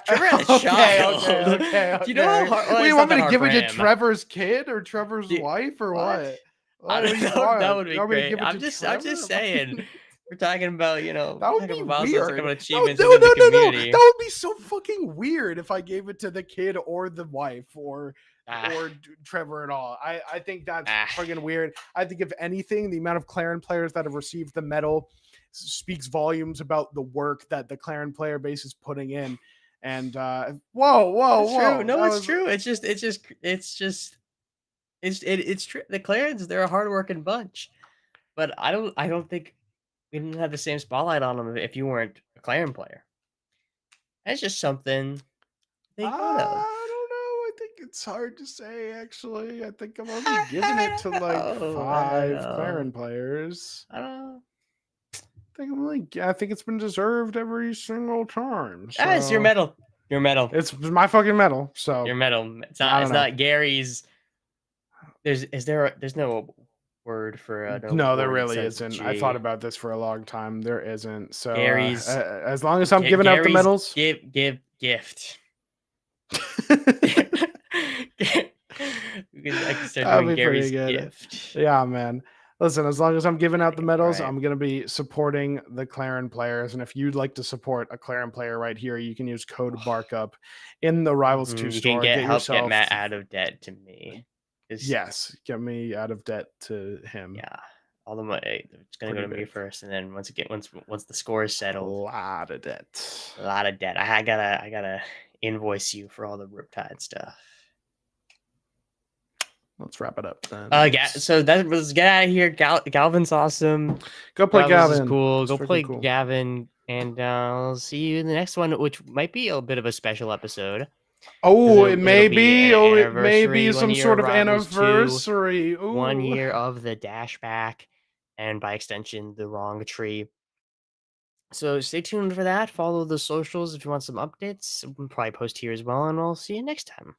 Trevor had a child. Okay. Do you know how hard? Well, you want me to give it to Trevor's kid or Trevor's wife or what? That would be great. I'm just saying. We're talking about, that would be weird. Achievements in the community. That would be so fucking weird if I gave it to the kid or the wife or Trevor at all. I think that's fucking weird. I think if anything, the amount of Claren players that have received the medal speaks volumes about the work that the Claren player base is putting in. And whoa. No, it's true. It's true. The Clarens, they're a hardworking bunch. But I don't think we didn't have the same spotlight on them if you weren't a Claren player. That's just something they thought of. I don't know. I think it's hard to say, actually. I think I'm only giving it to like 5 Claren players. I don't know. I think it's been deserved every single time. So. It's your medal. Your medal. It's my fucking medal. So your medal. It's not Gary's. There's no word for no, there really isn't. I thought about this for a long time. There isn't. So Gary's as long as I'm giving out the medals, give gift. I can start doing Gary's gift. Yeah, man. Listen, as long as I'm giving out the medals, I'm going to be supporting the Claren players. And if you'd like to support a Claren player right here, you can use code BARKUP in the Rivals 2 store. You can get Matt out of debt to me. Yes, get me out of debt to him. Yeah, all the money. It's gonna go to me first, and then once the score is settled, a lot of debt. I gotta invoice you for all the Riptide stuff. Let's wrap it up then. So let's get out of here. Galvan's awesome. Go play Gavin. Cool. Go play Gavin, and I'll see you in the next one, which might be a bit of a special episode. Oh, it may be. It may be some sort of anniversary. 1 year of the dash back, and by extension, the wrong tree. So stay tuned for that. Follow the socials if you want some updates. We'll probably post here as well, and I'll see you next time.